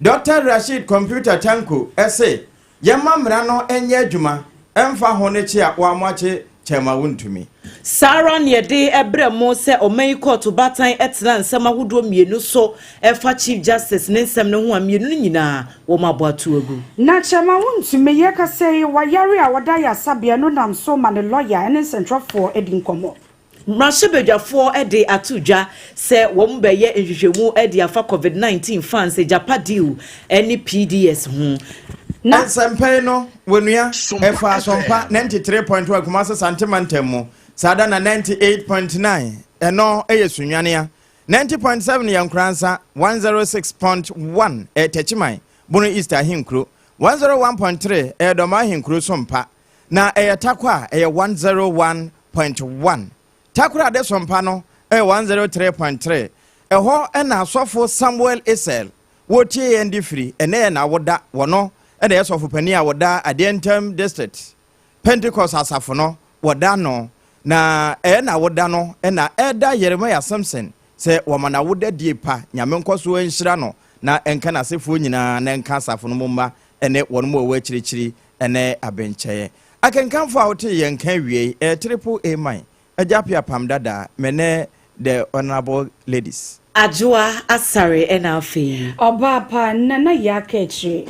Dr. Rashid Computer Tanko ese yemma mra no enye adwuma emfa ho ne chi a wa mwache chema wuntumi Saron yede ebremo se omei court batan etla nsem ahodo mienu so efa Chief Justice ne nsem ne ho amienu nyina wo maboatu agu na chema wuntumi ye ka se wayare a wada ya sabia no nam so ma ne lawyer ene central for edinkomo Mrashebedwafo ede atudwa se wom beye nhwehwemu ede afa COVID-19 fans Japa deal any PDS ho na sempe no wenua efa sompa 93.1 kumasa santimantemu sada na 98.9 eno eyesunwane 90.7 yankransa 106.1 etechimai bunu Easter hinkro 101.3 edoma hinkro sompa na eyetakwa 101.1 takura de sompa no 103.3 eho ena asofo Samuel Esel wotie endi free ene na woda wono ene asofo pani a woda Adentam district Pentecost asafo no woda no na na woda no ena eda Yeremiah Samson se womana woda die pa nyame nkoso enhira no na enka na sefo nyina na enka asafo no mumba ene wono wa chirichiri ene abencheye akenkanfo a wote yenka wie triple A mine Ajapia Pamdada, mene the honorable ladies. Ajua Asare Enafi. Oba pa nana yake chi.